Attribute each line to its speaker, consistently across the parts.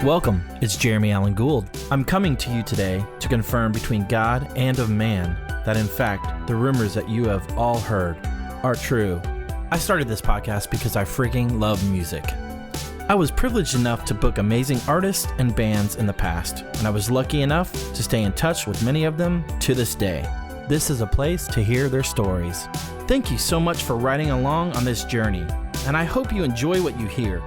Speaker 1: Welcome, it's Jeremy Allen Gould. I'm coming to you today to confirm between God and of man that in fact, the rumors that you have all heard are true. I started this podcast because I freaking love music. I was privileged enough to book amazing artists and bands in the past, and I was lucky enough to stay in touch with many of them to this day. This is a place to hear their stories. Thank you so much for riding along on this journey, and I hope you enjoy what you hear.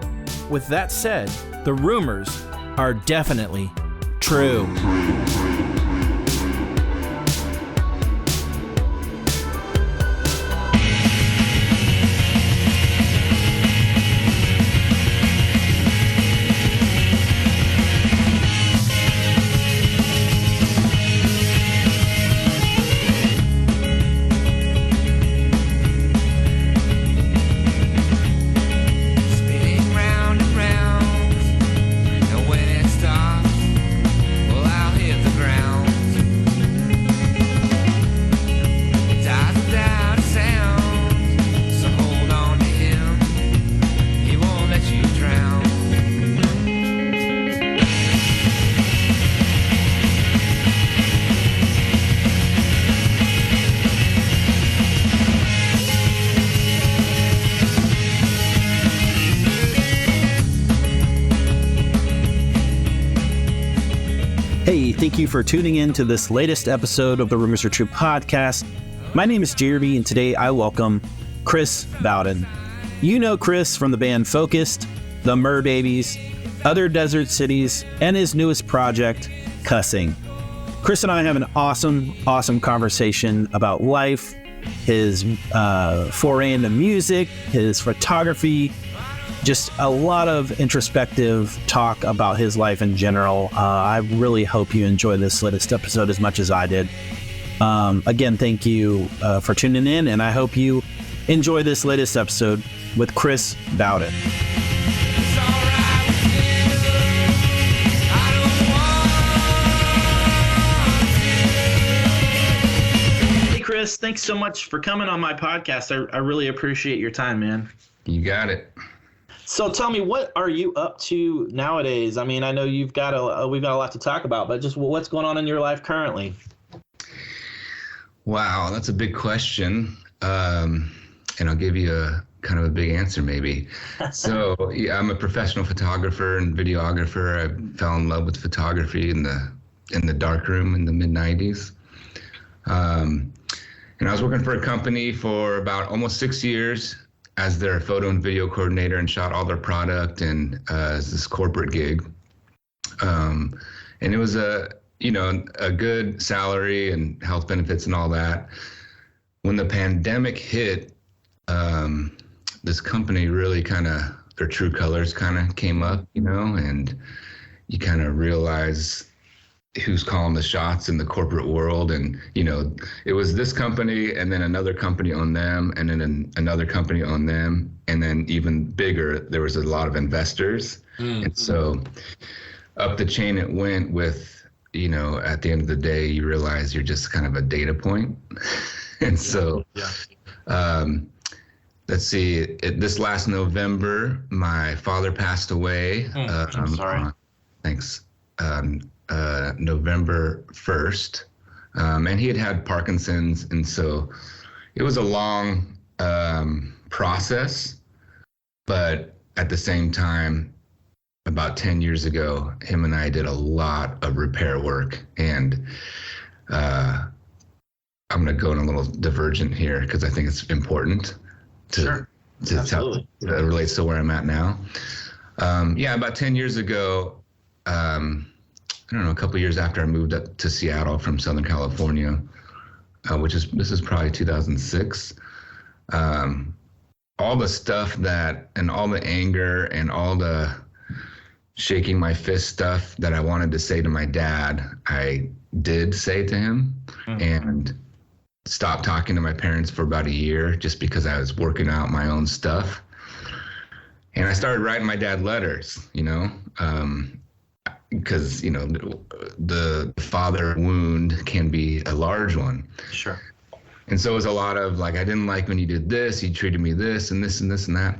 Speaker 1: With that said, the rumors are definitely true.
Speaker 2: Hey, thank you for tuning in to this latest episode of the Rumors Are True podcast. My name is Jerin, and today I welcome Chris Bowden. You know Chris from the band Focused, the Merbabies, Other Desert Cities, and his newest project, Cussing. Chris and I have an awesome conversation about life, his foray into music, his photography, just a lot of introspective talk about his life in general. I really hope you enjoy this latest episode as much as I did. Again, thank you for tuning in, and I hope you enjoy this latest episode with Chris Bowden. Hey, Chris, thanks so much for coming on my podcast. I really appreciate your time, man.
Speaker 3: You got it.
Speaker 2: So tell me, what are you up to nowadays? I mean, I know we've got a lot to talk about, but just what's going on in your life currently?
Speaker 3: Wow, that's a big question. And I'll give you a kind of a big answer maybe. So yeah, I'm a professional photographer and videographer. I fell in love with photography in the darkroom in the mid-90s. And I was working for a company for about almost 6 years as their photo and video coordinator, and shot all their product and as this corporate gig. And it was a good salary and health benefits and all that. When the pandemic hit, this company really their true colors came up, and you kind of realize who's calling the shots in the corporate world. And it was this company, and then another company on them, and then another company on them, and then even bigger, there was a lot of investors. And so up the chain it went with, at the end of the day, you realize you're just kind of a data point. And so let's see, this last November my father passed away.
Speaker 2: I'm sorry.
Speaker 3: Thanks. November 1st, and he had Parkinson's, and so it was a long process, but at the same time, about 10 years ago, him and I did a lot of repair work, and I'm going to go in a little divergent here because I think it's important to tell. It relates to where I'm at now. About 10 years ago, I don't know, a couple of years after I moved up to Seattle from Southern California, this is probably 2006. All the stuff and all the anger and all the shaking my fist stuff that I wanted to say to my dad, I did say to him, and stopped talking to my parents for about a year just because I was working out my own stuff. And I started writing my dad letters, because the father wound can be a large one.
Speaker 2: Sure.
Speaker 3: And so it was a lot of like, I didn't like when you did this, he treated me this and this and this and that,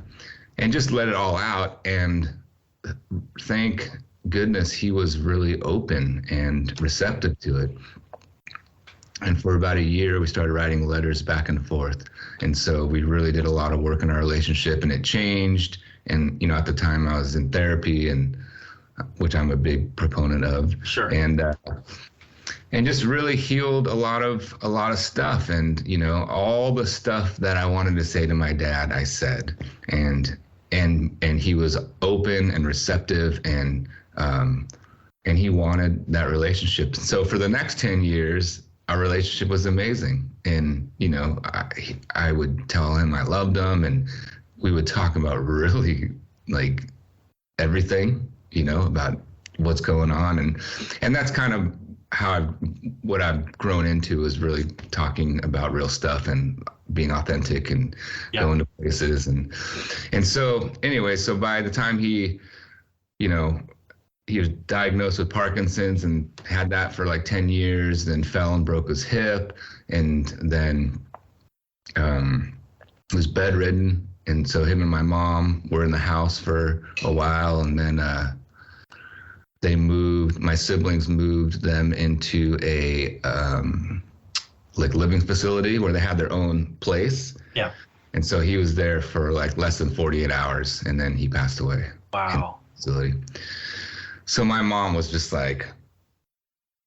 Speaker 3: and just let it all out and thank goodness, he was really open and receptive to it. And for about a year, we started writing letters back and forth. And so we really did a lot of work in our relationship, and it changed. And, you know, at the time I was in therapy, and which I'm a big proponent of.
Speaker 1: Sure.
Speaker 3: And just really healed a lot of stuff. And, you know, all the stuff that I wanted to say to my dad, I said, and he was open and receptive, and he wanted that relationship. So for the next 10 years, our relationship was amazing. And, you know, I would tell him I loved him, and we would talk about really like everything, you know, about what's going on. And that's kind of what I've grown into, is really talking about real stuff and being authentic and going to places. And so anyway, so by the time he was diagnosed with Parkinson's and had that for like 10 years, then fell and broke his hip, and then was bedridden. And so him and my mom were in the house for a while, and then my siblings moved them into a like living facility where they had their own place.
Speaker 1: Yeah.
Speaker 3: And so he was there for like less than 48 hours, and then he passed away.
Speaker 1: Wow.
Speaker 3: In the facility. So my mom was just like,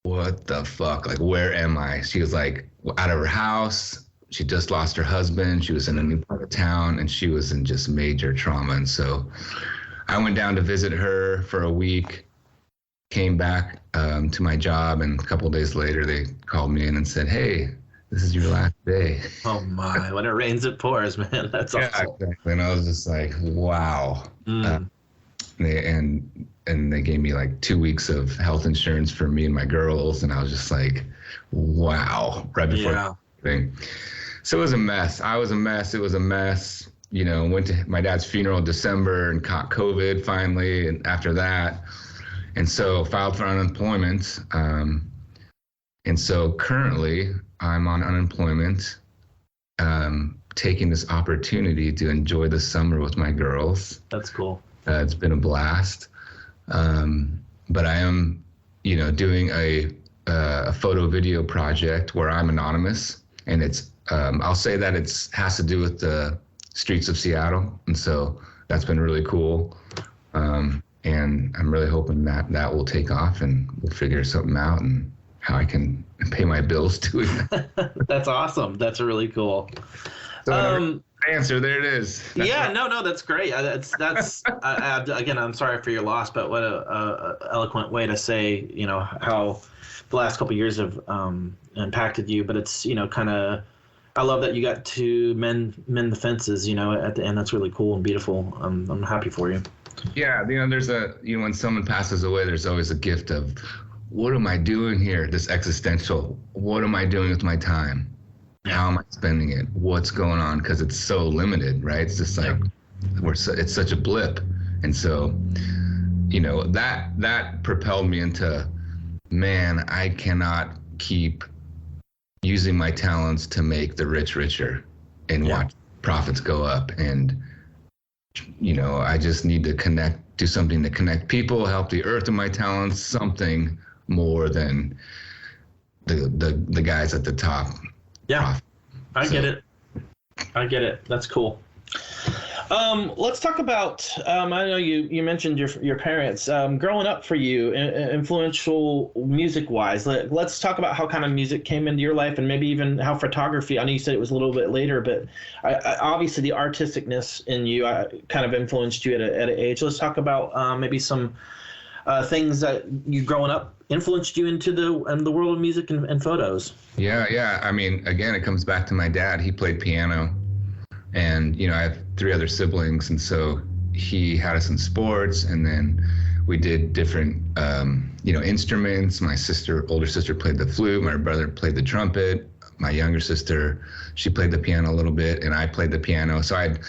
Speaker 3: what the fuck? Like, where am I? She was like out of her house. She just lost her husband. She was in a new part of town, and she was in just major trauma. And so I went down to visit her for a week, came back to my job, and a couple of days later they called me in and said, hey, this is your last day.
Speaker 1: Oh my, when it rains it pours, man. That's awesome.
Speaker 3: Yeah, exactly. And I was just like, wow. And they gave me like 2 weeks of health insurance for me and my girls, and I was just like, wow, right before the thing. So it was a mess. I was a mess. It was a mess. You know, went to my dad's funeral in December and caught COVID finally, and after that. And so filed for unemployment. And so currently I'm on unemployment, taking this opportunity to enjoy the summer with my girls.
Speaker 1: That's cool.
Speaker 3: It's been a blast. But I am, you know, doing a photo video project where I'm anonymous, and it's, I'll say that has to do with the streets of Seattle. And so that's been really cool. And I'm really hoping that will take off, and we'll figure something out and how I can pay my bills doing that.
Speaker 1: That's awesome. That's really cool.
Speaker 3: So answer, there it is.
Speaker 1: No, that's great. Again, I'm sorry for your loss, but what a eloquent way to say, you know, how the last couple of years have impacted you. But it's, you know, kind of, I love that you got to mend the fences, you know, at the end. That's really cool and beautiful. I'm happy for you.
Speaker 3: Yeah, you know, when someone passes away, there's always a gift of, what am I doing here? This existential, what am I doing with my time? How am I spending it? What's going on? Because it's so limited, right? It's just like, it's such a blip. And so, you know, that propelled me into, man, I cannot keep using my talents to make the rich richer and watch profits go up. And, you know, I just need to do something to connect people, help the earth with my talents, something more than the guys at the top.
Speaker 1: Yeah, I get it. That's cool. Let's talk about, I know you mentioned your parents, growing up for you, influential music-wise. Let's talk about how kind of music came into your life, and maybe even how photography, I know you said it was a little bit later, but obviously the artisticness in you kind of influenced you at an age. Let's talk about maybe some things that you growing up influenced you into the world of music and photos.
Speaker 3: Yeah. I mean, again, it comes back to my dad. He played piano, and, you know, I have 3 other siblings. And so he had us in sports, and then we did different, you know, instruments. My older sister played the flute. My brother played the trumpet. My younger sister, she played the piano a little bit, and I played the piano. So I'd,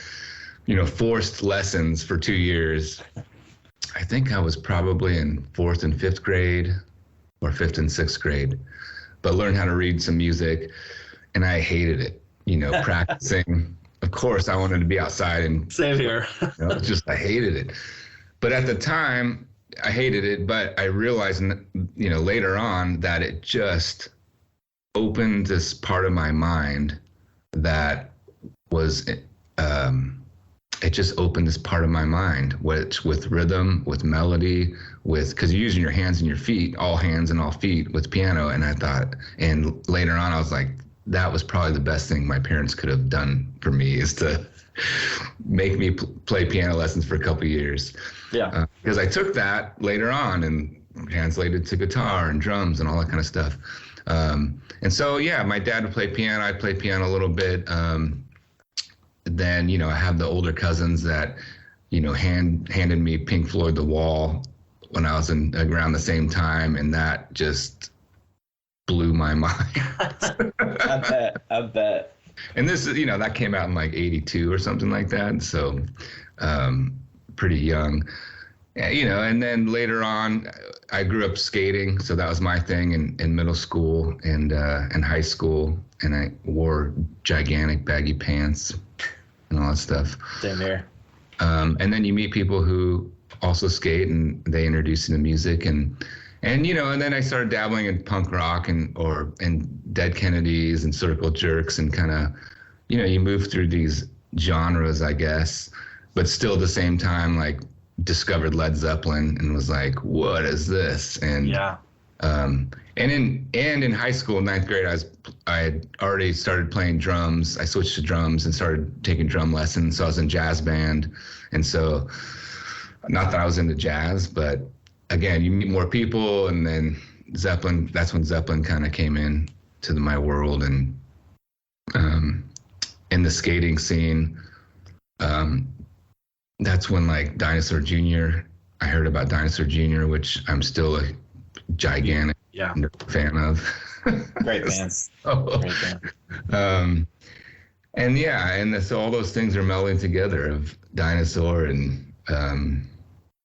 Speaker 3: you know, forced lessons for 2 years. I think I was probably in 4th and 5th grade, or 5th and 6th grade, but learned how to read some music, and I hated it, you know, practicing. Of course, I wanted to be outside, and
Speaker 1: same here.
Speaker 3: You know, I hated it. But at the time, I hated it, but I realized, later on that it just opened this part of my mind that was, it just opened this part of my mind, which with rhythm, with melody, because you're using your hands and your feet, all hands and all feet with piano. And I thought, and later on, I was like, that was probably the best thing my parents could have done for me, is to make me play piano lessons for a couple of years.
Speaker 1: Yeah.
Speaker 3: Because I took that later on and translated to guitar and drums and all that kind of stuff. And so, yeah, my dad would play piano. I'd play piano a little bit. Then, I have the older cousins that, handed me Pink Floyd The Wall when I was around the same time. And that just blew my mind.
Speaker 1: I bet.
Speaker 3: And this is, that came out in like 82 or something like that. So, pretty young, and then later on, I grew up skating. So that was my thing in middle school and high school. And I wore gigantic baggy pants and all that stuff.
Speaker 1: Same here.
Speaker 3: And then you meet people who also skate, and they introduce you to music, and then I started dabbling in punk rock and Dead Kennedys and Circle Jerks, and kind of, you move through these genres, I guess, but still at the same time, like, discovered Led Zeppelin and was like, what is this? And
Speaker 1: yeah.
Speaker 3: And in high school, ninth grade, I had already started playing drums. I switched to drums and started taking drum lessons. So I was in jazz band. And so, not that I was into jazz, but again, you meet more people, and then Zeppelin, that's when Zeppelin kind of came in to my world. And in the skating scene, that's when, like, Dinosaur Jr., I heard about Dinosaur Jr., which I'm still a gigantic fan of.
Speaker 1: Great band. Great band.
Speaker 3: And so all those things are melding together, of Dinosaur and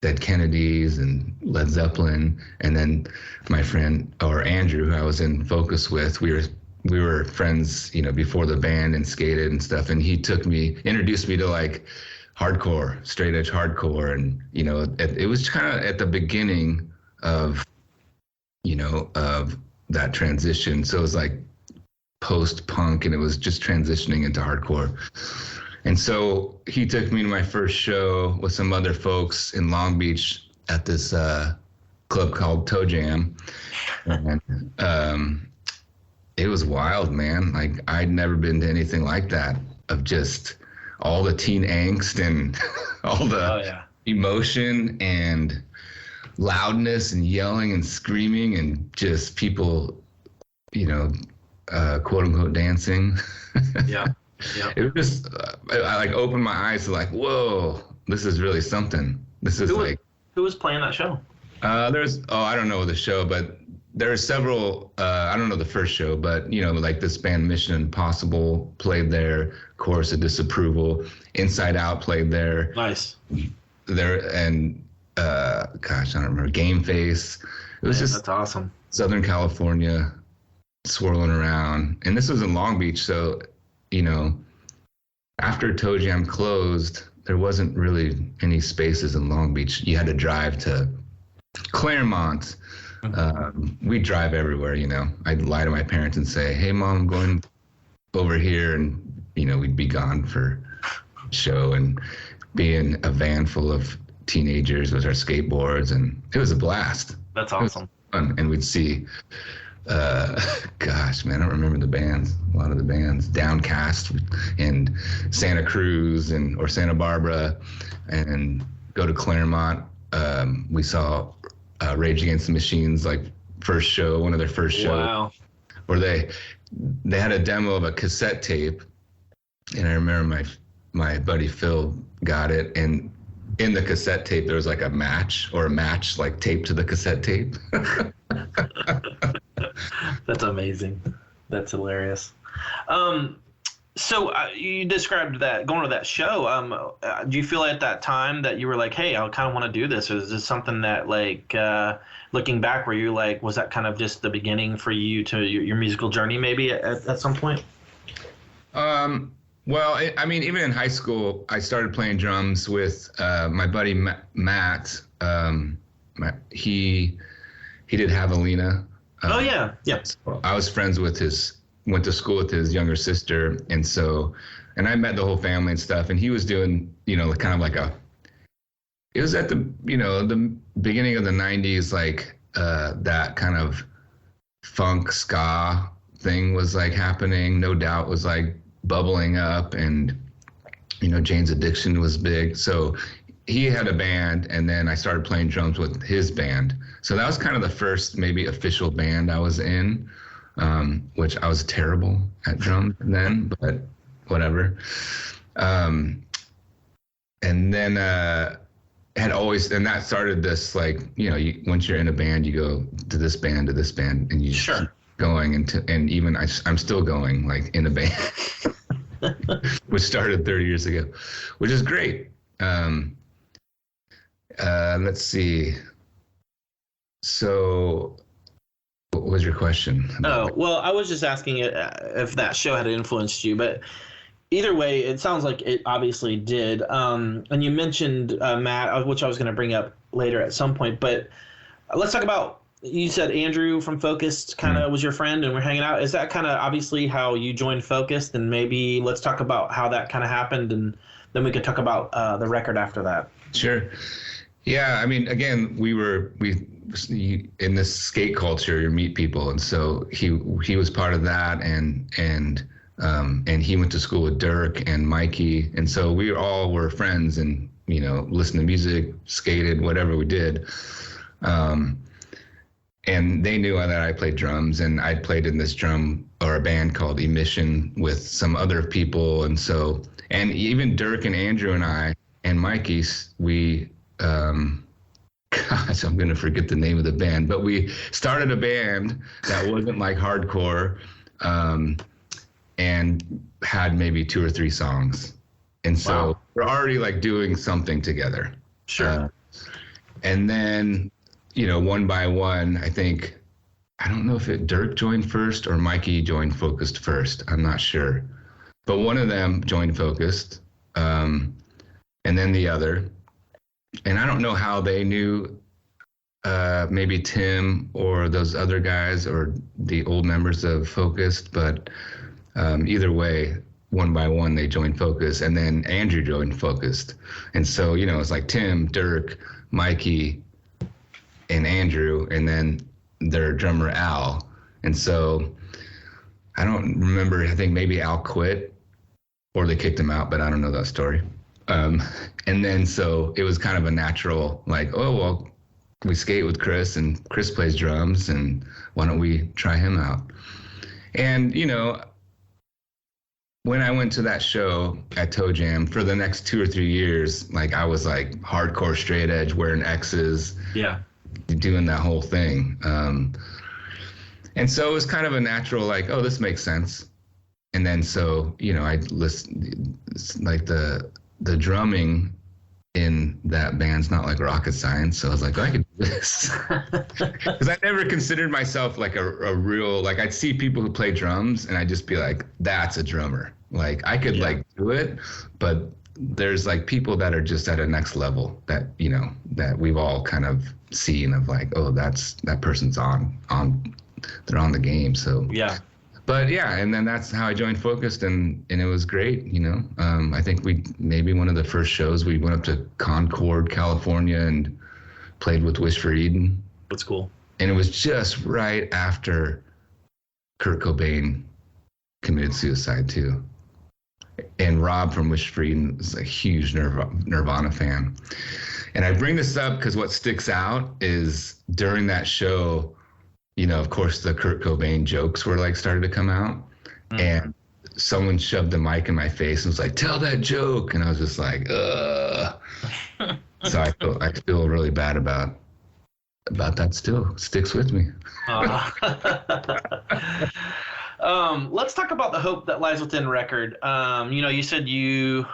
Speaker 3: Dead Kennedys and Led Zeppelin. And then my friend, or Andrew, who I was in Focus with, we were friends, before the band, and skated and stuff. And he introduced me to, like, hardcore, straight edge hardcore. And, it was kind of at the beginning of, of that transition. So it was like post-punk, and it was just transitioning into hardcore. And so he took me to my first show with some other folks in Long Beach at this club called Toe Jam. And it was wild, man. Like, I'd never been to anything like that, of just all the teen angst and all the emotion and loudness and yelling and screaming, and just people, quote unquote dancing.
Speaker 1: Yeah. Yeah.
Speaker 3: It was just, I like opened my eyes to, like, whoa, this is really something. This is
Speaker 1: who was playing that show?
Speaker 3: I don't know the show, but there are several, I don't know the first show, but, like this band Mission Impossible played there, Chorus of Disapproval, Inside Out played there.
Speaker 1: Nice.
Speaker 3: There, and, I don't remember, Game Face. It was just
Speaker 1: that's awesome.
Speaker 3: Southern California swirling around. And this was in Long Beach, so, after Toe Jam closed, there wasn't really any spaces in Long Beach. You had to drive to Claremont. We'd drive everywhere, I'd lie to my parents and say, hey, Mom, I'm going over here. And, we'd be gone for a show, and be in a van full of teenagers with our skateboards. And it was a blast.
Speaker 1: That's awesome.
Speaker 3: Fun. And we'd see, gosh, man, I don't remember the bands, a lot of the bands, Downcast and Santa Cruz or Santa Barbara, and go to Claremont. We saw Rage Against the Machine's, like, first show, one of their first shows.
Speaker 1: Wow.
Speaker 3: Where they had a demo of a cassette tape, and I remember my buddy Phil got it, and in the cassette tape there was like a match like taped to the cassette tape.
Speaker 1: That's amazing. That's hilarious. So you described that going to that show. Do you feel at that time that you were like, hey, I kind of want to do this? Or is this something that, like, looking back, where you like, was that kind of just the beginning for you to your musical journey maybe at some point?
Speaker 3: Well, even in high school, I started playing drums with my buddy Matt. he did Javelina.
Speaker 1: Oh yeah.
Speaker 3: I was friends with went to school with his younger sister, and I met the whole family and stuff. And he was doing, kind of like it was at the beginning of the 90s, like that kind of funk ska thing was like happening. No Doubt was like bubbling up, and Jane's Addiction was big. So he had a band, and then I started playing drums with his band. So that was kind of the first maybe official band I was in, which I was terrible at drums then, but whatever. And then and that started this, like, once you're in a band, you go to this band, and you keep going, and even I'm still going, like, in a band, which started 30 years ago, which is great. Let's see. So what was your question?
Speaker 1: Well, I was just asking if that show had influenced you, but either way, it sounds like it obviously did. And you mentioned Matt, which I was going to bring up later at some point, but let's talk about, you said Andrew from Focused kind of was your friend and we're hanging out. Is that kind of obviously how you joined Focused? And maybe let's talk about how that kind of happened, and then we could talk about the record after that.
Speaker 3: Sure. Yeah, I mean, again, we in this skate culture, you meet people, and so he was part of that, and he went to school with Dirk and Mikey, and so we all were friends, and listened to music, skated, whatever we did, and they knew that I played drums, and I'd played in this a band called Emission with some other people, and even Dirk and Andrew and I and Mikey, we. Gosh, I'm going to forget the name of the band, but we started a band that wasn't like hardcore, and had maybe 2 or 3 songs. And so we're already like doing something together.
Speaker 1: Sure.
Speaker 3: And then, one by one, I don't know if Dirk joined first or Mikey joined Focused first. I'm not sure, but one of them joined Focused, and then the other. And I don't know how they knew, maybe Tim or those other guys or the old members of Focused, but either way, one by one, they joined Focused, and then Andrew joined Focused. And so, it's like Tim, Dirk, Mikey, and Andrew, and then their drummer, Al. And so I don't remember, I think maybe Al quit or they kicked him out, but I don't know that story. And then so it was kind of a natural, like, oh, well, we skate with Chris and Chris plays drums, and why don't we try him out? And, when I went to that show at Toe Jam for the next 2 or 3 years, like I was like hardcore straight edge, wearing X's, doing that whole thing. And so it was kind of a natural, like, oh, this makes sense. And then so, I listened, like the drumming in that band's not like rocket science. So I was like, oh, I can do this. Because I never considered myself like a real, like I'd see people who play drums and I'd just be like, that's a drummer. Like I could like do it, but there's like people that are just at a next level that, that we've all kind of seen of like, oh, that person's they're on the game. So
Speaker 1: yeah.
Speaker 3: But yeah, and then that's how I joined Focused, and it was great, I think maybe one of the first shows we went up to Concord, California, and played with Wish for Eden.
Speaker 1: That's cool.
Speaker 3: And it was just right after Kurt Cobain committed suicide too. And Rob from Wish for Eden is a huge Nirvana fan. And I bring this up because what sticks out is during that show, of course, the Kurt Cobain jokes were like started to come out, and someone shoved the mic in my face and was like, "Tell that joke," and I was just like, "Ugh." So I feel really bad about that. Still sticks with me.
Speaker 1: Let's talk about the Hope That Lies Within record. You said you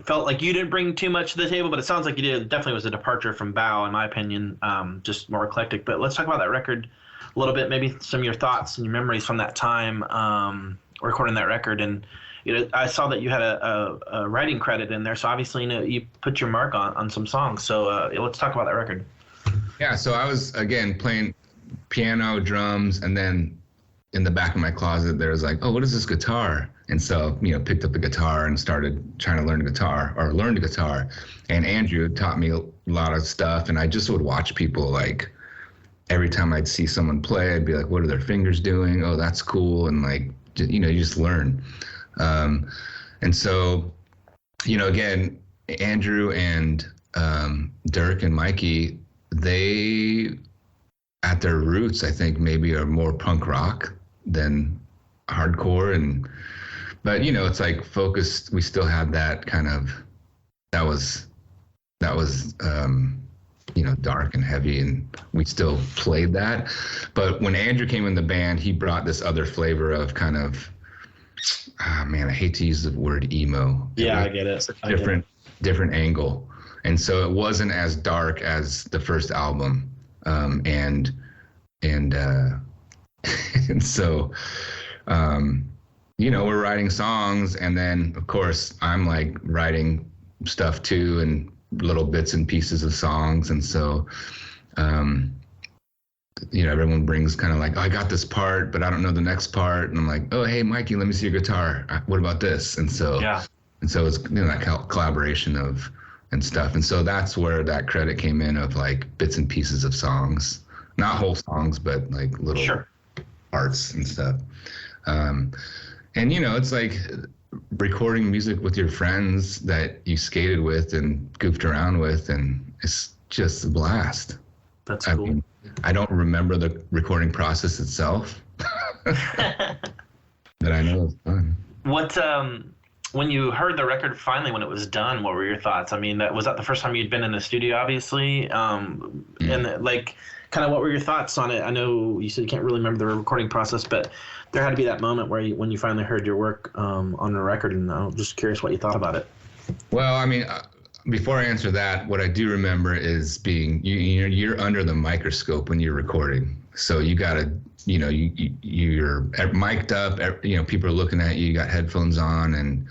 Speaker 1: felt like you didn't bring too much to the table, but it sounds like you did. It definitely was a departure from Bow, in my opinion, just more eclectic. But let's talk about that record a little bit, maybe some of your thoughts and your memories from that time recording that record. And I saw that you had a writing credit in there, so obviously you put your mark on some songs. So let's talk about that record.
Speaker 3: Yeah, so I was, again, playing piano, drums, and then in the back of my closet, there was like, oh, what is this guitar? And so, picked up the guitar and started trying to learn the guitar. And Andrew taught me a lot of stuff, and I just would watch people, like, every time I'd see someone play, I'd be like, what are their fingers doing? Oh, that's cool. And like, you just learn. And so, again, Andrew and Dirk and Mikey, they, at their roots, I think maybe are more punk rock than hardcore. But it's like focused. We still had that kind of, that was dark and heavy, and we still played that. But when Andrew came in the band, he brought this other flavor of kind of, I hate to use the word emo.
Speaker 1: Yeah, I get it.
Speaker 3: Different angle. And so it wasn't as dark as the first album. And so, we're writing songs, and then of course I'm like writing stuff too, and little bits and pieces of songs. And so, everyone brings kind of like, oh, I got this part, but I don't know the next part. And I'm like, oh, hey, Mikey, let me see your guitar. What about this? And so, it's that collaboration and stuff. And so that's where that credit came in, of like bits and pieces of songs, not whole songs, but like little parts and stuff. And it's like recording music with your friends that you skated with and goofed around with, and it's just a blast.
Speaker 1: That's cool.
Speaker 3: I mean, I don't remember the recording process itself, but I know it's fun.
Speaker 1: What, when you heard the record finally, when it was done, what were your thoughts? I mean, was that the first time you'd been in the studio, obviously? And like, kind of what were your thoughts on it? I know you said you can't really remember the recording process, but there had to be that moment where when you finally heard your work on the record, and I'm just curious what you thought about it.
Speaker 3: Well, I mean, before I answer that, what I do remember is being, you're under the microscope when you're recording. So you gotta, you're mic'd up, people are looking at you, you got headphones on, and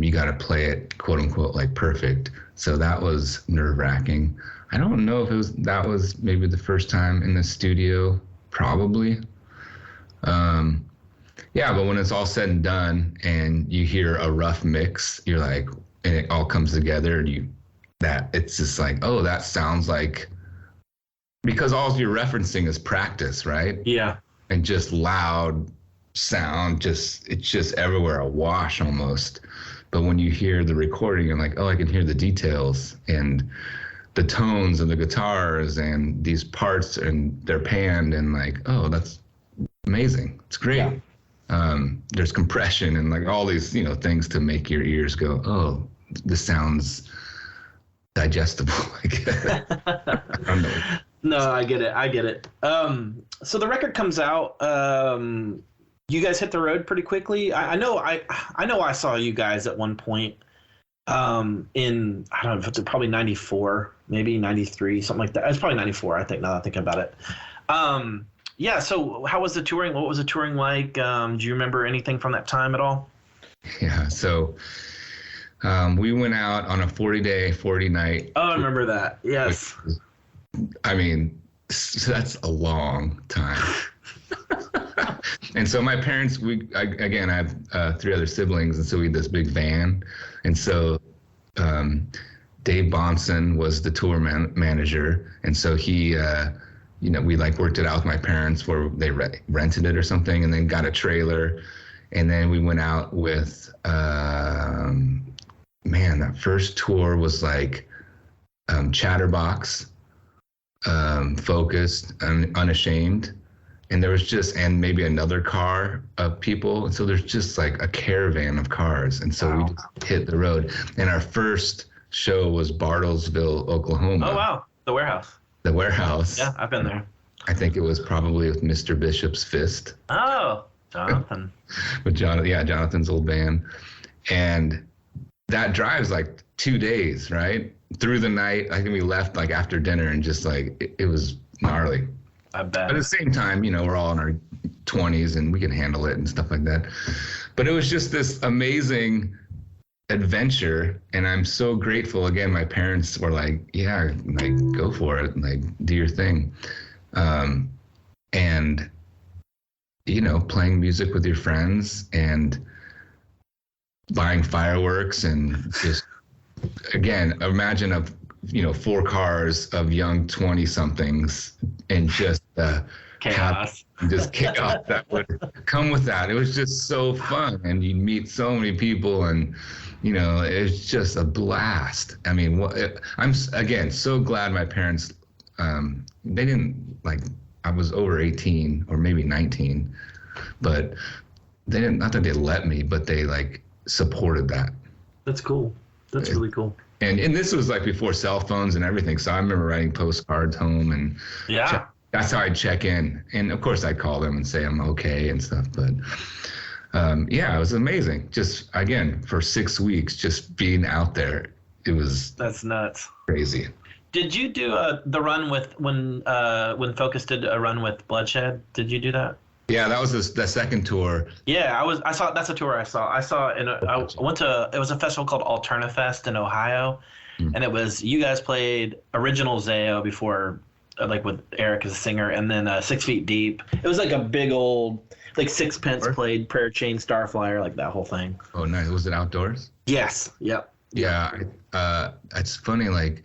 Speaker 3: you gotta play it, quote unquote, like perfect. So that was nerve wracking. I don't know if that was maybe the first time in the studio, probably. But when it's all said and done and you hear a rough mix, you're like, and it all comes together, and it's just like, oh, that sounds like, because all you're referencing is practice, right?
Speaker 1: Yeah.
Speaker 3: And just loud sound, it's just everywhere, a wash almost. But when you hear the recording, you're like, oh, I can hear the details and the tones of the guitars and these parts, and they're panned, and like, oh, that's amazing. It's great. Yeah. There's compression and like all these, things to make your ears go, oh, this sounds digestible. I don't know.
Speaker 1: No, I get it. So the record comes out. You guys hit the road pretty quickly. I know I saw you guys at one point in, I don't know if it's probably 94, maybe 93, something like that. It's probably 94, I think, now that I think about it. So how was the touring? What was the touring like? Do you remember anything from that time at all?
Speaker 3: Yeah, so we went out on a 40-day, 40-night.
Speaker 1: Oh, I remember that. Yes.
Speaker 3: I mean, that's a long time. And so my parents, I have 3 other siblings, and so we had this big van. And so Dave Bonson was the tour manager, and so he, we like worked it out with my parents where they rented it or something, and then got a trailer, and then we went out with, that first tour was like Chatterbox, Focused, and Unashamed. And there was and maybe another car of people. And so there's just like a caravan of cars. And so we just hit the road. And our first show was Bartlesville, Oklahoma.
Speaker 1: Oh, wow. The Warehouse.
Speaker 3: The Warehouse.
Speaker 1: Yeah, I've been there.
Speaker 3: I think it was probably with Mr. Bishop's Fist.
Speaker 1: Oh, Jonathan.
Speaker 3: With Jonathan's old band. And that drive's like 2 days, right? Through the night. I think we left like after dinner, and just like, it was gnarly.
Speaker 1: I bet.
Speaker 3: But at the same time, we're all in our 20s and we can handle it and stuff like that. But it was just this amazing adventure, and I'm so grateful. Again, my parents were like, yeah, like go for it, like do your thing. And playing music with your friends and buying fireworks, and just, again, imagine 4 cars of young 20 somethings, and just
Speaker 4: chaos.
Speaker 3: Just chaos that would come with that. It was just so fun, and you meet so many people, and it's just a blast. I mean, I'm again so glad my parents they didn't, like, I was over 18 or maybe 19, but they didn't, not that they let me, but they like supported that.
Speaker 4: That's cool. That's really cool.
Speaker 3: And this was like before cell phones and everything. So I remember writing postcards home, and that's how I'd check in. And of course I'd call them and say I'm okay and stuff. But it was amazing. Just, again, for 6 weeks, just being out there,
Speaker 4: that's nuts.
Speaker 3: Crazy.
Speaker 4: Did you do the run with when Focus did a run with Bloodshed? Did you do that?
Speaker 3: Yeah, that was the second tour.
Speaker 4: Yeah, I saw. That's a tour I saw. I went to. It was a festival called Alternafest in Ohio, and it was, you guys played original Zayo before, like with Eric as a singer, and then 6 Feet Deep. It was like a big old, like Sixpence played Prayer Chain, Starflyer, like that whole thing.
Speaker 3: Oh, nice. Was it outdoors?
Speaker 4: Yes. Yep.
Speaker 3: Yeah. It's funny, like,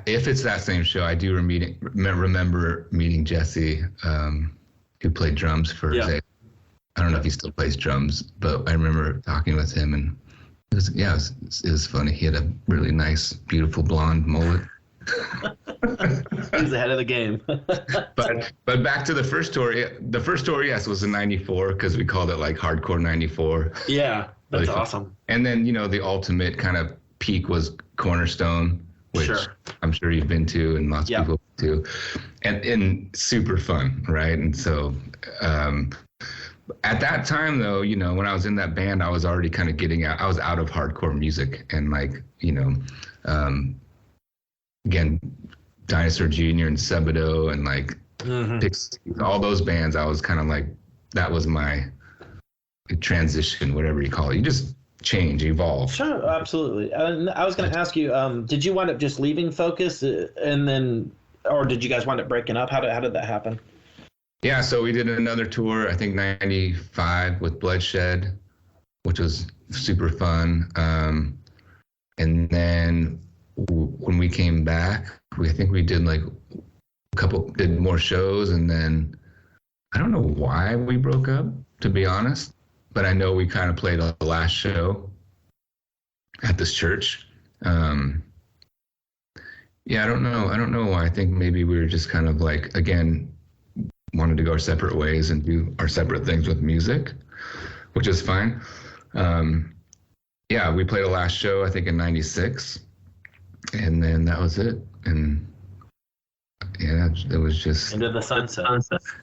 Speaker 3: if it's that same show, I do remember meeting Jesse, who played drums for Zayo. I don't know if he still plays drums, but I remember talking with him, and it was funny. He had a really nice, beautiful blonde mullet.
Speaker 4: He's ahead of the game.
Speaker 3: but back to the first tour. The first tour, yes, was in '94, because we called it like Hardcore '94.
Speaker 4: Yeah, that's
Speaker 3: really
Speaker 4: awesome.
Speaker 3: And then the ultimate kind of peak was Cornerstone, which I'm sure you've been to, and lots of people too, and super fun, right? And so at that time, though, when I was in that band, I was already kind of getting out. I was out of hardcore music, and like, again, Dinosaur Jr. and Sebado and like Pixies, all those bands, I was kind of like, that was my transition, whatever you call it. You just change, evolve.
Speaker 4: Sure, absolutely. I was going to ask you, did you wind up just leaving Focus, and then, or did you guys wind up breaking up? How did that happen?
Speaker 3: Yeah, so we did another tour, I think '95 with Bloodshed, which was super fun. And then when we came back, I think we did like did more shows, and then I don't know why we broke up, to be honest, but I know we kind of played the last show at this church. I don't know why. I think maybe we were just kind of like, again, wanted to go our separate ways and do our separate things with music, which is fine. We played a last show, I think in '96, and then that was it. And it was just
Speaker 4: into the sunset.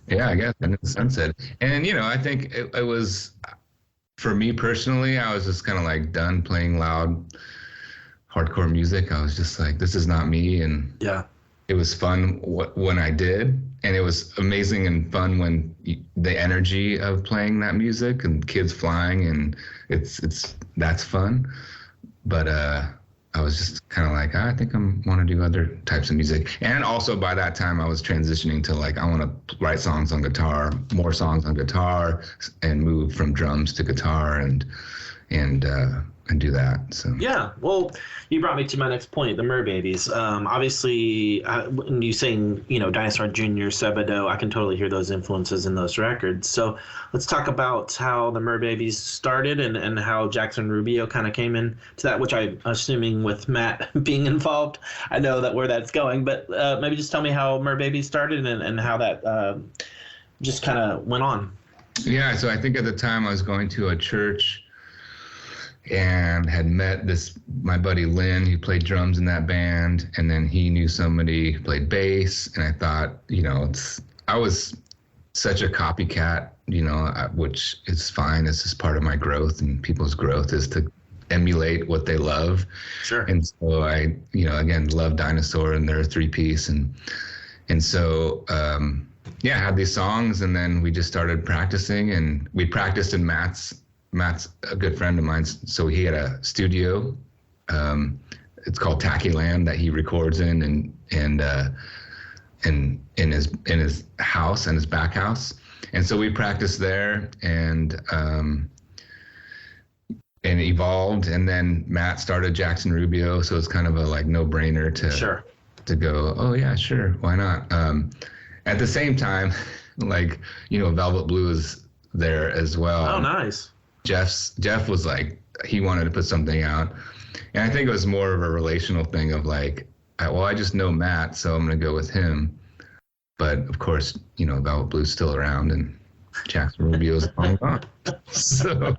Speaker 3: Yeah, I guess into the sunset. And I think it was, for me personally, I was just kind of like done playing loud hardcore music. I was just like, this is not me. And it was fun when I did, and it was amazing and fun when the energy of playing that music and kids flying, and that's fun. But I was just kind of like, I think I want to do other types of music. And also by that time I was transitioning to like, I want to write songs on guitar, more songs on guitar, and move from drums to guitar and do that. So
Speaker 4: yeah, well, you brought me to my next point, the Merbabies. Obviously, when you sing, Dinosaur Jr., Sebado, I can totally hear those influences in those records. So let's talk about how the Merbabies started and how Jackson Rubio kind of came in to that, which I'm assuming with Matt being involved, I know that where that's going, but maybe just tell me how Merbabies started and how that just kind of went on.
Speaker 3: Yeah, so I think at the time I was going to a church and had met my buddy Lynn, who played drums in that band, and then he knew somebody who played bass, and I thought, I was such a copycat, which is fine. It's just part of my growth, and people's growth is to emulate what they love.
Speaker 4: Sure.
Speaker 3: And so I, again, love Dinosaur and their 3-piece, and so I had these songs, and then we just started practicing, and we practiced in Matt's Matt's a good friend of mine, so he had a studio. It's called Tacky Land that he records in, and in his house and his back house. And so we practiced there and evolved. And then Matt started Jackson Rubio, so it's kind of a like no brainer to go, oh yeah, sure, why not? At the same time, like, you know, Velvet Blue is there as well.
Speaker 4: Oh, nice.
Speaker 3: Jeff was like, he wanted to put something out. And I think it was more of a relational thing of like, I just know Matt, so I'm going to go with him. But of course, you know, Velvet Blue's still around and Jackson Rubio's long gone. So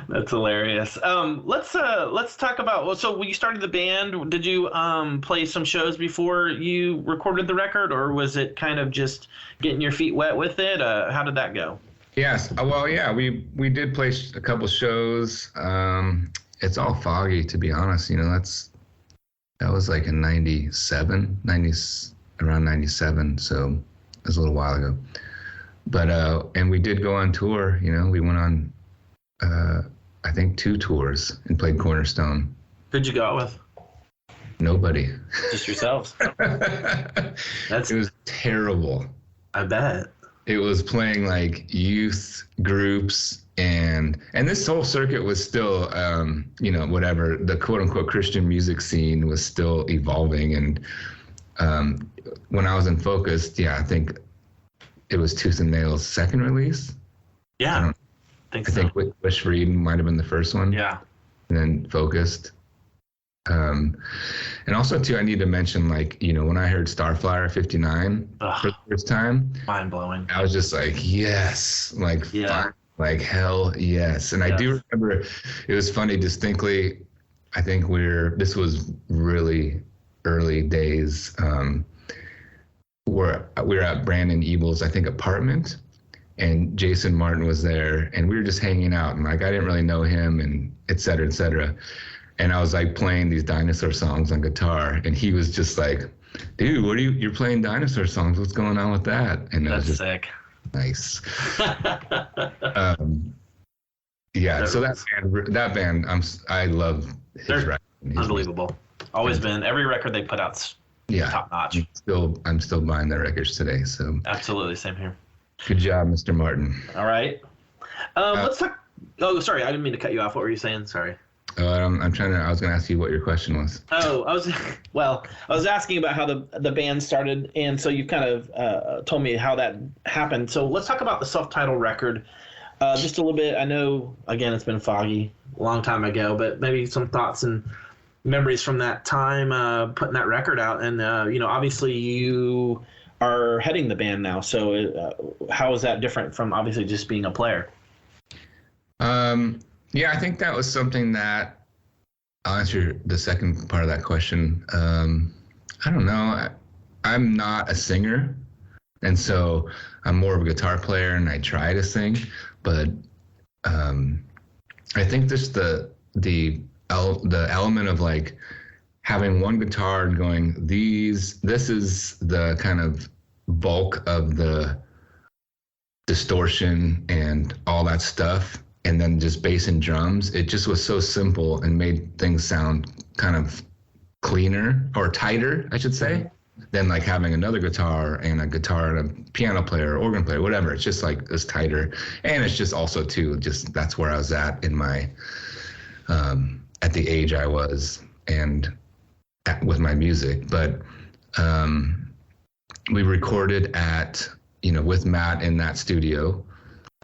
Speaker 4: that's hilarious. Let's talk about, well, so when you started the band, did you play some shows before you recorded the record, or was it kind of just getting your feet wet with it? How did that go?
Speaker 3: Yes. Well, yeah, we did play a couple shows. It's all foggy, to be honest. You know, that was like in around 97. So it was a little while ago. But, and we did go on tour, you know, we went on, I think 2 tours and played Cornerstone.
Speaker 4: Who'd you go out with?
Speaker 3: Nobody.
Speaker 4: Just yourselves.
Speaker 3: It was terrible.
Speaker 4: I bet.
Speaker 3: It was playing like youth groups and this whole circuit was still, you know, whatever, the quote unquote Christian music scene was still evolving. And when I was in Focused, yeah, I think it was Tooth and Nail's second release.
Speaker 4: Yeah,
Speaker 3: I think Wish for Eden might have been the first one.
Speaker 4: Yeah.
Speaker 3: And then Focused. And also too, I need to mention, like, you know, when I heard Starflyer 59 for the first time,
Speaker 4: mind blowing.
Speaker 3: I was just like, yes, like, like hell yes. And I do remember, it was funny distinctly. I think this was really early days. We were at Brandon Ebel's, I think, apartment, and Jason Martin was there, and we were just hanging out, and like I didn't really know him, and et cetera, et cetera. And I was like playing these dinosaur songs on guitar, and he was just like, "Dude, you're playing dinosaur songs? What's going on with that?" And
Speaker 4: that's
Speaker 3: was just
Speaker 4: sick.
Speaker 3: Nice. Yeah. So that band, I love his record.
Speaker 4: Unbelievable. Always been. Every record they put out's top notch.
Speaker 3: I'm still buying their records today. So
Speaker 4: absolutely, same here.
Speaker 3: Good job, Mr. Martin.
Speaker 4: All right. Let's talk. Oh, sorry, I didn't mean to cut you off. What were you saying? Sorry.
Speaker 3: I was going to ask you what your question was.
Speaker 4: Oh, I was asking about how the band started, and so you kind of told me how that happened. So let's talk about the self-titled record just a little bit. I know, again, it's been foggy, a long time ago, but maybe some thoughts and memories from that time putting that record out. And, you know, obviously you are heading the band now. So how is that different from obviously just being a player?
Speaker 3: Yeah, I think that was something that I'll answer the second part of that question. I don't know. I'm not a singer, and so I'm more of a guitar player, and I try to sing. But I think just the element of like having one guitar and going, this is the kind of bulk of the distortion and all that stuff. And then just bass and drums, it just was so simple and made things sound kind of cleaner or tighter, I should say, than like having another guitar and a piano player, organ player, whatever. It's just like it's tighter. And it's just also too, just that's where I was at in my, at the age I was and with my music. But we recorded with Matt in that studio.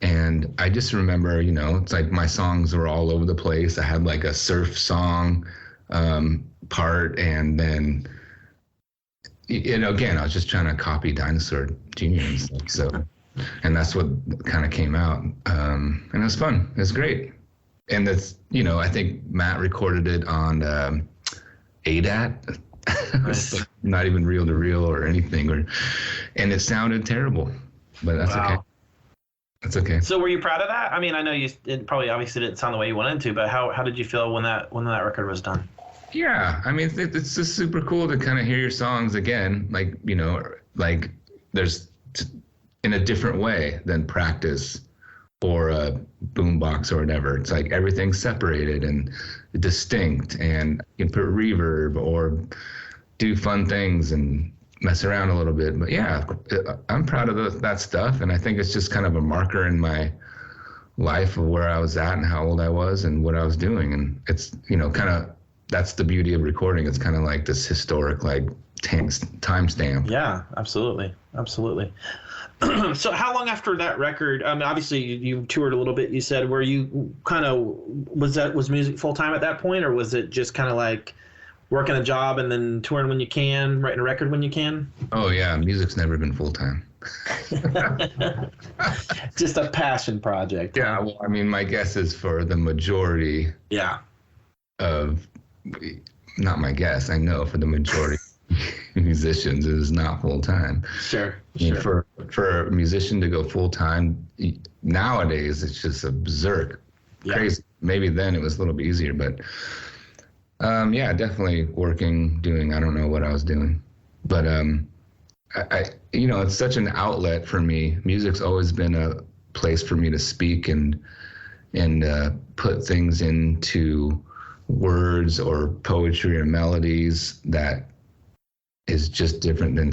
Speaker 3: And I just remember, you know, it's like my songs were all over the place. I had like a surf song part, and then, you know, again, I was just trying to copy Dinosaur Jr. and stuff. So, and that's what kind of came out. And it was fun. It was great. And that's, you know, I think Matt recorded it on ADAT. Nice. Not even reel to reel or anything, and it sounded terrible, but that's okay. That's okay.
Speaker 4: So were you proud of that? I mean, I know it probably obviously didn't sound the way you wanted to, but how did you feel when that record was done?
Speaker 3: Yeah, I mean, it's just super cool to kind of hear your songs again, like, you know, like there's in a different way than practice or a boombox or whatever. It's like everything's separated and distinct, and you can put reverb or do fun things and mess around a little bit. But yeah, I'm proud of that stuff, and I think it's just kind of a marker in my life of where I was at and how old I was and what I was doing. And it's, kind of, that's the beauty of recording. It's kind of like this historic, like, timestamp.
Speaker 4: Yeah, absolutely. So how long after that record, I mean, obviously you toured a little bit, you said, were you kind of, was music full time at that point, or was it just kind of like working a job and then touring when you can, writing a record when you can?
Speaker 3: Oh yeah, music's never been full time.
Speaker 4: Just a passion project.
Speaker 3: Yeah, well, I mean, my guess is for the majority.
Speaker 4: Yeah.
Speaker 3: Not my guess, I know for the majority musicians it is not full time.
Speaker 4: Sure.
Speaker 3: For a musician to go full time nowadays, it's just a berserk, crazy. Maybe then it was a little bit easier, but yeah, definitely working, doing, I don't know what I was doing, but I it's such an outlet for me. Music's always been a place for me to speak and put things into words or poetry or melodies that is just different than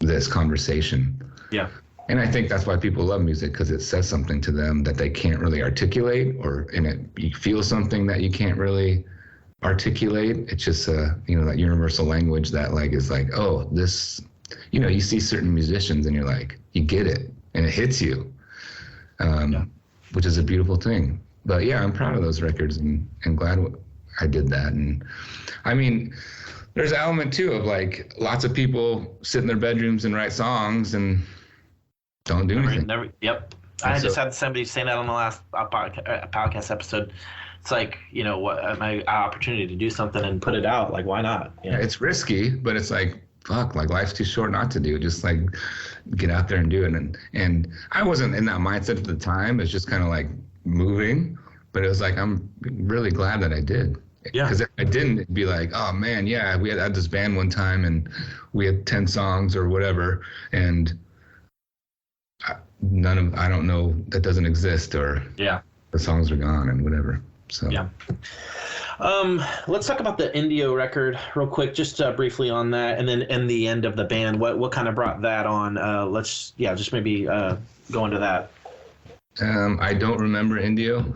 Speaker 3: this conversation.
Speaker 4: Yeah.
Speaker 3: And I think that's why people love music, because it says something to them that they can't really articulate, or you feel something that you can't really articulate. It's just that universal language that like is like, oh, this, you see certain musicians and you're like, you get it and it hits you, which is a beautiful thing. But yeah, I'm proud of those records and glad I did that. And I mean, there's an element too of like lots of people sit in their bedrooms and write songs and don't do anything.
Speaker 4: Yep. I just had somebody say that on the last podcast episode. It's like, my opportunity to do something and put it out. Like, why not?
Speaker 3: Yeah, it's risky, but it's like, fuck, like life's too short not to do. Just like get out there and do it. And I wasn't in that mindset at the time. It's just kind of like moving, but it was like, I'm really glad that I did. Yeah. Because if I didn't, it'd be like, oh man, yeah, we had this band one time and we had 10 songs or whatever, and I don't know, that doesn't exist, or the songs are gone and whatever. So
Speaker 4: yeah. Let's talk about the Indio record real quick, just briefly on that, and then in the end of the band, what kind of brought that on? Just maybe go into that.
Speaker 3: I don't remember Indio.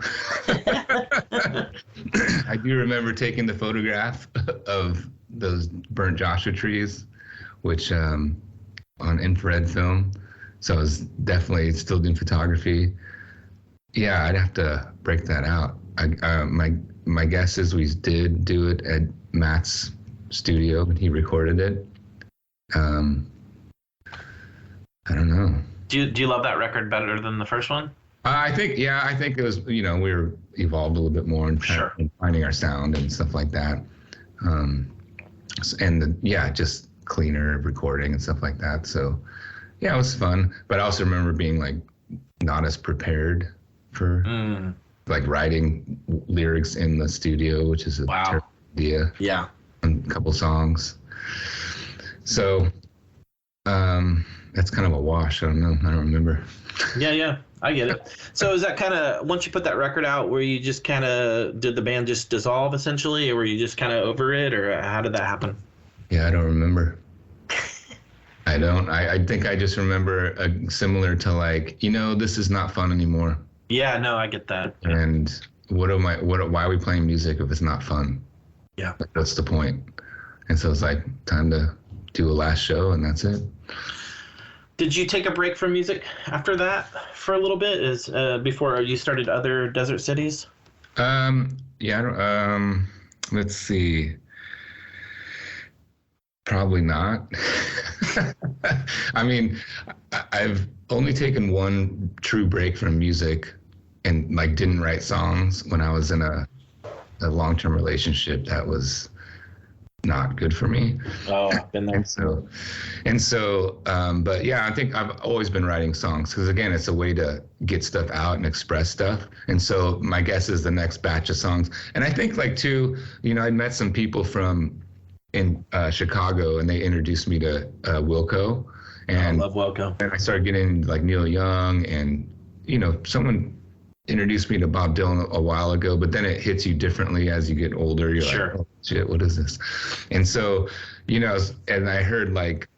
Speaker 3: I do remember taking the photograph of those burnt Joshua trees, which on infrared film. So I was definitely still doing photography. Yeah, I'd have to break that out. My guess is we did do it at Matt's studio and he recorded it. I don't know.
Speaker 4: Do you love that record better than the first one?
Speaker 3: I think it was, we were evolved a little bit more and finding our sound and stuff like that. Just cleaner recording and stuff like that. So yeah, it was fun. But I also remember being like not as prepared for like writing lyrics in the studio, which is a terrible idea.
Speaker 4: Yeah.
Speaker 3: On a couple songs. So that's kind of a wash. I don't know. I don't remember.
Speaker 4: Yeah. I get it. So is that kind of, once you put that record out, where you just kind of, did the band just dissolve essentially, or were you just kind of over it, or how did that happen?
Speaker 3: Yeah, I don't remember. I think I just remember similar to like, this is not fun anymore.
Speaker 4: Yeah, no, I get that.
Speaker 3: And why are we playing music if it's not fun?
Speaker 4: Yeah.
Speaker 3: That's the point. And so it's like time to do a last show and that's it.
Speaker 4: Did you take a break from music after that for a little bit? Before you started other desert cities?
Speaker 3: Let's see. Probably not. I mean, I've only taken one true break from music and like didn't write songs when I was in a long-term relationship that was not good for me.
Speaker 4: Oh, I've been there.
Speaker 3: And so, but yeah, I think I've always been writing songs because again, it's a way to get stuff out and express stuff. And so my guess is the next batch of songs. And I think like too, I met some people in Chicago and they introduced me to Wilco. And
Speaker 4: I love Wilco.
Speaker 3: And I started getting like Neil Young and, someone introduced me to Bob Dylan a while ago, but then it hits you differently as you get older. You're
Speaker 4: Sure.
Speaker 3: like, oh shit, what is this? And so, and I heard like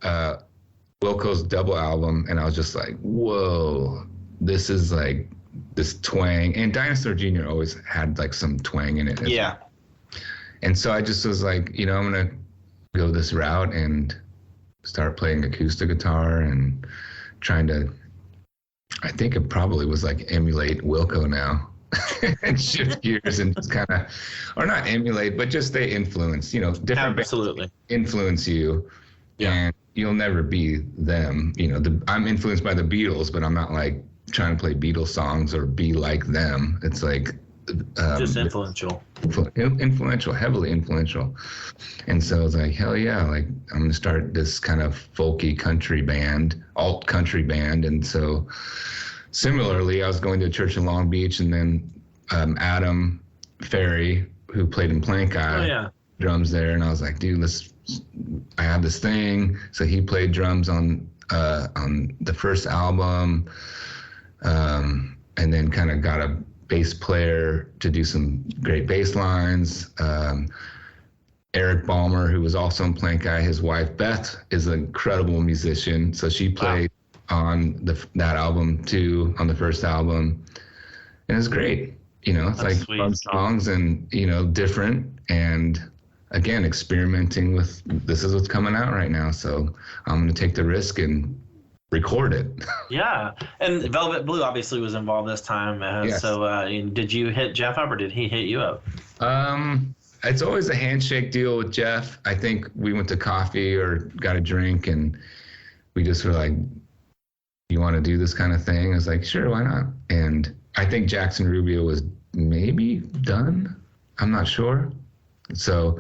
Speaker 3: Wilco's double album, and I was just like, whoa, this is like this twang. And Dinosaur Jr. always had like some twang in it.
Speaker 4: Yeah.
Speaker 3: And so I just was like, I'm going to go this route and start playing acoustic guitar and trying to, I think it probably was like emulate Wilco now and shift gears and just kind of, or not emulate, but just they influence, different
Speaker 4: Absolutely.
Speaker 3: bands influence you. Yeah. And you'll never be them. I'm influenced by the Beatles, but I'm not like trying to play Beatles songs or be like them. It's like
Speaker 4: just influential,
Speaker 3: heavily influential. And so I was like, hell yeah, like I'm gonna start this kind of folky country band, alt country band. And so similarly, I was going to a church in Long Beach, and then Adam Ferry, who played in Plank Eye, drums there, and I was like, dude, I have this thing. So he played drums on the first album, and then kind of got a bass player to do some great bass lines. Eric Ballmer, who was also in Plank Eye, his wife Beth is an incredible musician, so she played on that album too, on the first album, and it's great. It's
Speaker 4: That's
Speaker 3: like
Speaker 4: sweet.
Speaker 3: fun songs and different, and again experimenting with this is what's coming out right now, so I'm gonna take the risk and record it.
Speaker 4: Yeah, and Velvet Blue obviously was involved this time.
Speaker 3: Yes.
Speaker 4: So did you hit Jeff up, or did he hit you up?
Speaker 3: It's always a handshake deal with Jeff. I think we went to coffee or got a drink, and we just were like, you want to do this kind of thing? I was like, sure, why not? And I think Jackson Rubio was maybe done. I'm not sure. So,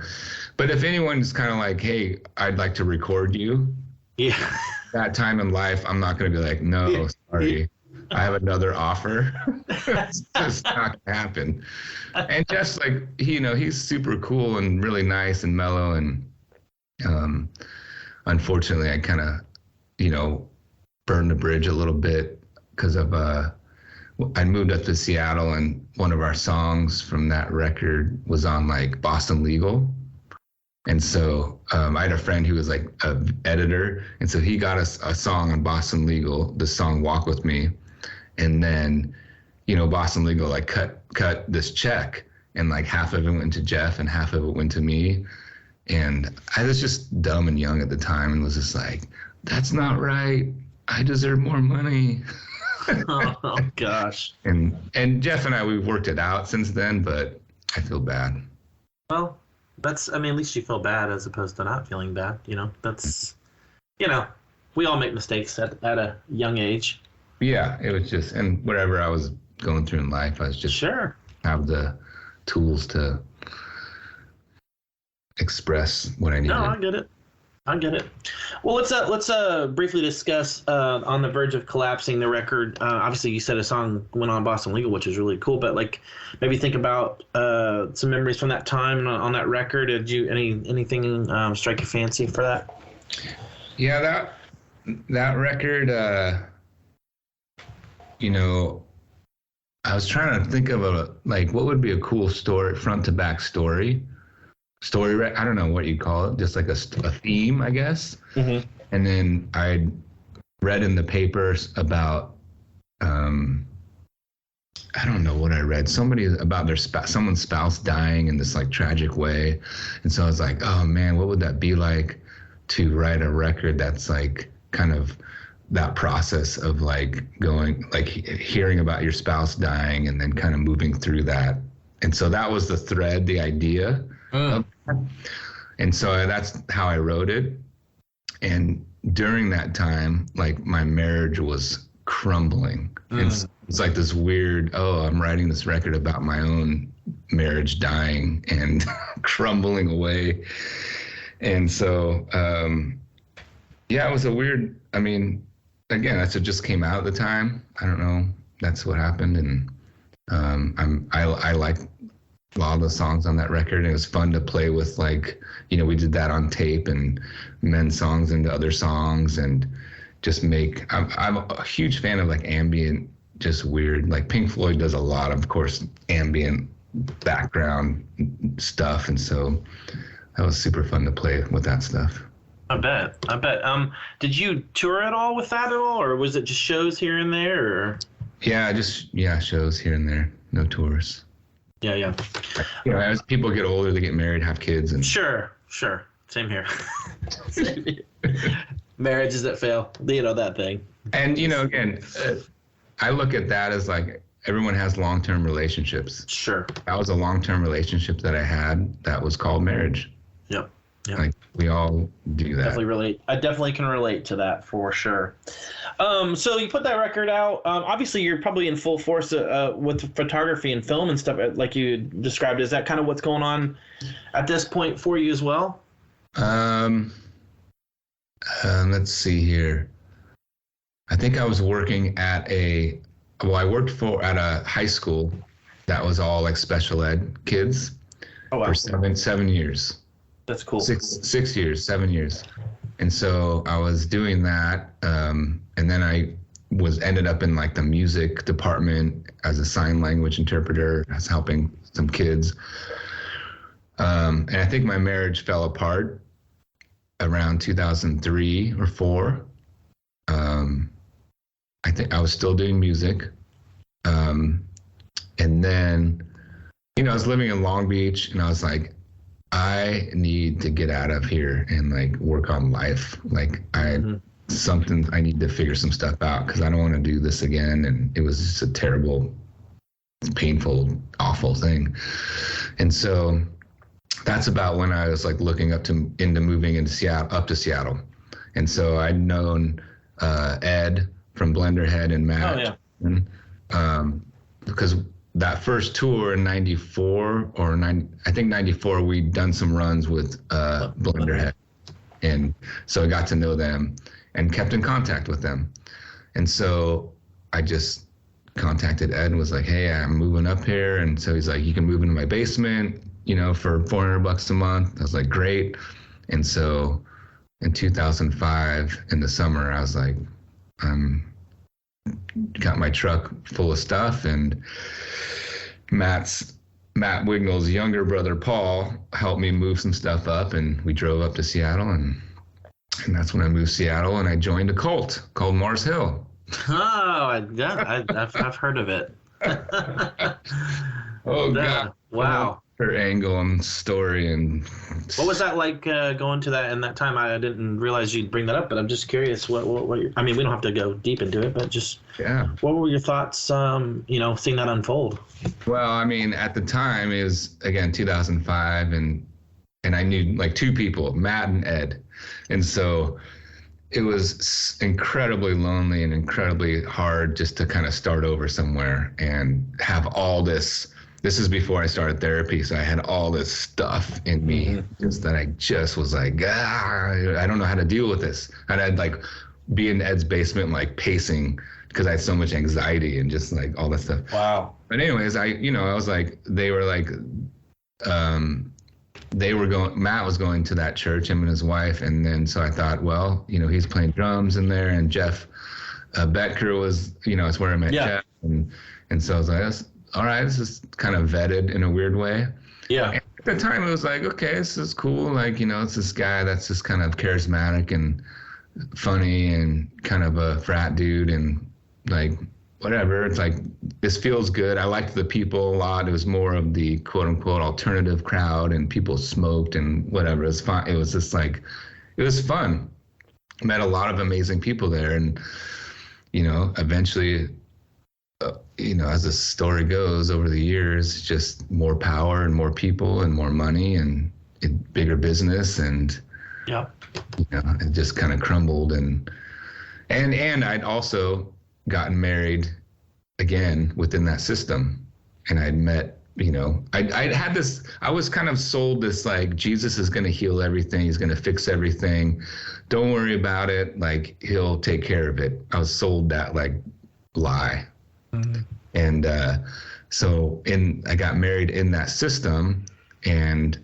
Speaker 3: but if anyone's kind of like, hey, I'd like to record you.
Speaker 4: Yeah.
Speaker 3: That time in life, I'm not going to be like, no, sorry, I have another offer. It's just not going to happen. And just like, he's super cool and really nice and mellow. And unfortunately, I kind of, burned the bridge a little bit because of, I moved up to Seattle, and one of our songs from that record was on like Boston Legal. And so I had a friend who was like an editor, and so he got us a song on Boston Legal, the song "Walk with Me," and then, Boston Legal like cut this check, and like half of it went to Jeff and half of it went to me, and I was just dumb and young at the time and was just like, that's not right. I deserve more money.
Speaker 4: Oh gosh.
Speaker 3: And Jeff and I, we've worked it out since then, but I feel bad.
Speaker 4: Well. At least you feel bad as opposed to not feeling bad. That's, we all make mistakes at a young age.
Speaker 3: Yeah, it was just, and whatever I was going through in life, I was just have the tools to express what I needed.
Speaker 4: No, I get it. Well, let's briefly discuss On the Verge of Collapsing, the record. Obviously, you said a song went on Boston Legal, which is really cool. But like, maybe think about some memories from that time on that record. Did you anything strike your fancy for that?
Speaker 3: Yeah, that record. I was trying to think of what would be a cool story, front to back story. I don't know what you call it, just like a theme, I guess.
Speaker 4: Mm-hmm.
Speaker 3: And then I read in the papers about, I don't know what I read, somebody about someone's spouse dying in this like tragic way. And so I was like, oh man, what would that be like to write a record that's like kind of that process of like going, like hearing about your spouse dying and then kind of moving through that. And so that was the thread, the idea. And so that's how I wrote it. And during that time, like my marriage was crumbling. It's like this weird, I'm writing this record about my own marriage dying and crumbling away. And so, it was a weird, again, that's what just came out at the time. I don't know. That's what happened. And I like a lot of the songs on that record, and it was fun to play with, like, we did that on tape and mend songs into other songs and just make, I'm a huge fan of like ambient just weird. Like Pink Floyd does a lot of course, ambient background stuff. And so that was super fun to play with that stuff.
Speaker 4: I bet. Did you tour at all with that at all, or was it just shows here and there? Or?
Speaker 3: Yeah, shows here and there. No tours.
Speaker 4: Yeah.
Speaker 3: You know, as people get older, they get married, have kids, and
Speaker 4: Sure. Same here. Marriages that fail, you know, that thing.
Speaker 3: And you know, again, I look at that as like everyone has long-term relationships.
Speaker 4: Sure.
Speaker 3: That was a long-term relationship that I had that was called marriage.
Speaker 4: Yep.
Speaker 3: Like we all do that.
Speaker 4: Definitely relate. I definitely can relate to that for sure. So you put that record out. Obviously, you're probably in full force with photography and film and stuff, like you described. Is that kind of what's going on at this point for you as well?
Speaker 3: Let's see here. I think I was working at I worked at a high school that was all like special ed kids for 7 years.
Speaker 4: That's cool.
Speaker 3: 6 years, 7 years. And so I was doing that. And then I ended up in like the music department as a sign language interpreter. I was helping some kids. And I think my marriage fell apart around 2003 or 4. I think I was still doing music. And then, you know, I was living in Long Beach and I was like, I need to get out of here and like work on life. Like I need to figure some stuff out because I don't want to do this again. And it was just a terrible, painful, awful thing. And so that's about when I was like looking into moving into Seattle, up to Seattle. And so I'd known Ed from Blenderhead and Matt. Oh, yeah. Because that first tour in 94 I think 94, we'd done some runs with Blenderhead. And so I got to know them and kept in contact with them. And so I just contacted Ed and was like, hey, I'm moving up here. And so he's like, you can move into my basement, you know, for $400 a month. I was like, great. And so in 2005 in the summer, I was like, got my truck full of stuff, and Matt Wignall's younger brother, Paul, helped me move some stuff up, and we drove up to Seattle, and that's when I moved to Seattle, and I joined a cult called Mars Hill.
Speaker 4: Oh, I've heard of it.
Speaker 3: Oh, God.
Speaker 4: Wow.
Speaker 3: Her angle and story. And
Speaker 4: what was that like going to that in that time? I didn't realize you'd bring that up, but I'm just curious what I mean, we don't have to go deep into it, but just what were your thoughts, you know, seeing that unfold?
Speaker 3: Well, I mean, at the time it was, again, 2005, and I knew like two people, Matt and Ed. And so it was incredibly lonely and incredibly hard just to kind of start over somewhere and have all this. This is before I started therapy, so I had all this stuff in me, just that I just was like, I don't know how to deal with this. And I'd like be in Ed's basement, like pacing, because I had so much anxiety and just like all that stuff.
Speaker 4: Wow.
Speaker 3: But anyways, I was like, they were going, Matt was going to that church, him and his wife. And then, so I thought, well, you know, he's playing drums in there, and Jeff Becker was, you know, it's where I met Jeff. And so I was like, all right, this is kind of vetted in a weird way.
Speaker 4: Yeah.
Speaker 3: And at the time, it was like, okay, this is cool. Like, you know, it's this guy that's just kind of charismatic and funny and kind of a frat dude and like whatever. It's like, this feels good. I liked the people a lot. It was more of the quote unquote alternative crowd, and people smoked and whatever. It was fun. It was just like, it was fun. Met a lot of amazing people there. And, you know, eventually, you know, as the story goes over the years, just more power and more people and more money and bigger business, and you know, it just kind of crumbled. And I'd also gotten married again within that system, and I'd met, you know, I'd had this, I was kind of sold this like, Jesus is going to heal everything, he's going to fix everything, don't worry about it, like he'll take care of it. I was sold that like lie. And so I got married in that system, and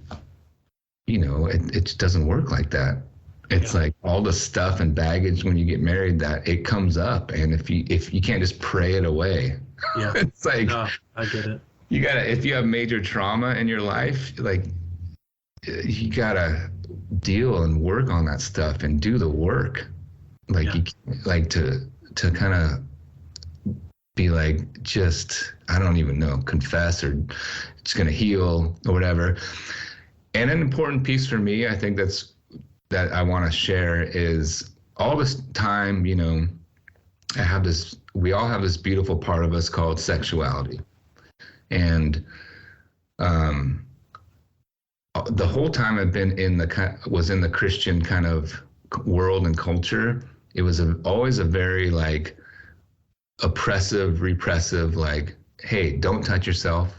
Speaker 3: you know, it just doesn't work like that. It's like all the stuff and baggage when you get married that it comes up, and if you can't just pray it away, it's like,
Speaker 4: no, I get it.
Speaker 3: You gotta, if you have major trauma in your life, like you gotta deal and work on that stuff and do the work. Like you like to kind of be like, just, I don't even know, confess or it's gonna heal or whatever. And an important piece for me, I think that I want to share is all this time, you know, we all have this beautiful part of us called sexuality. And the whole time I've been was in the Christian kind of world and culture, it was always a very like oppressive, repressive, like, hey, don't touch yourself,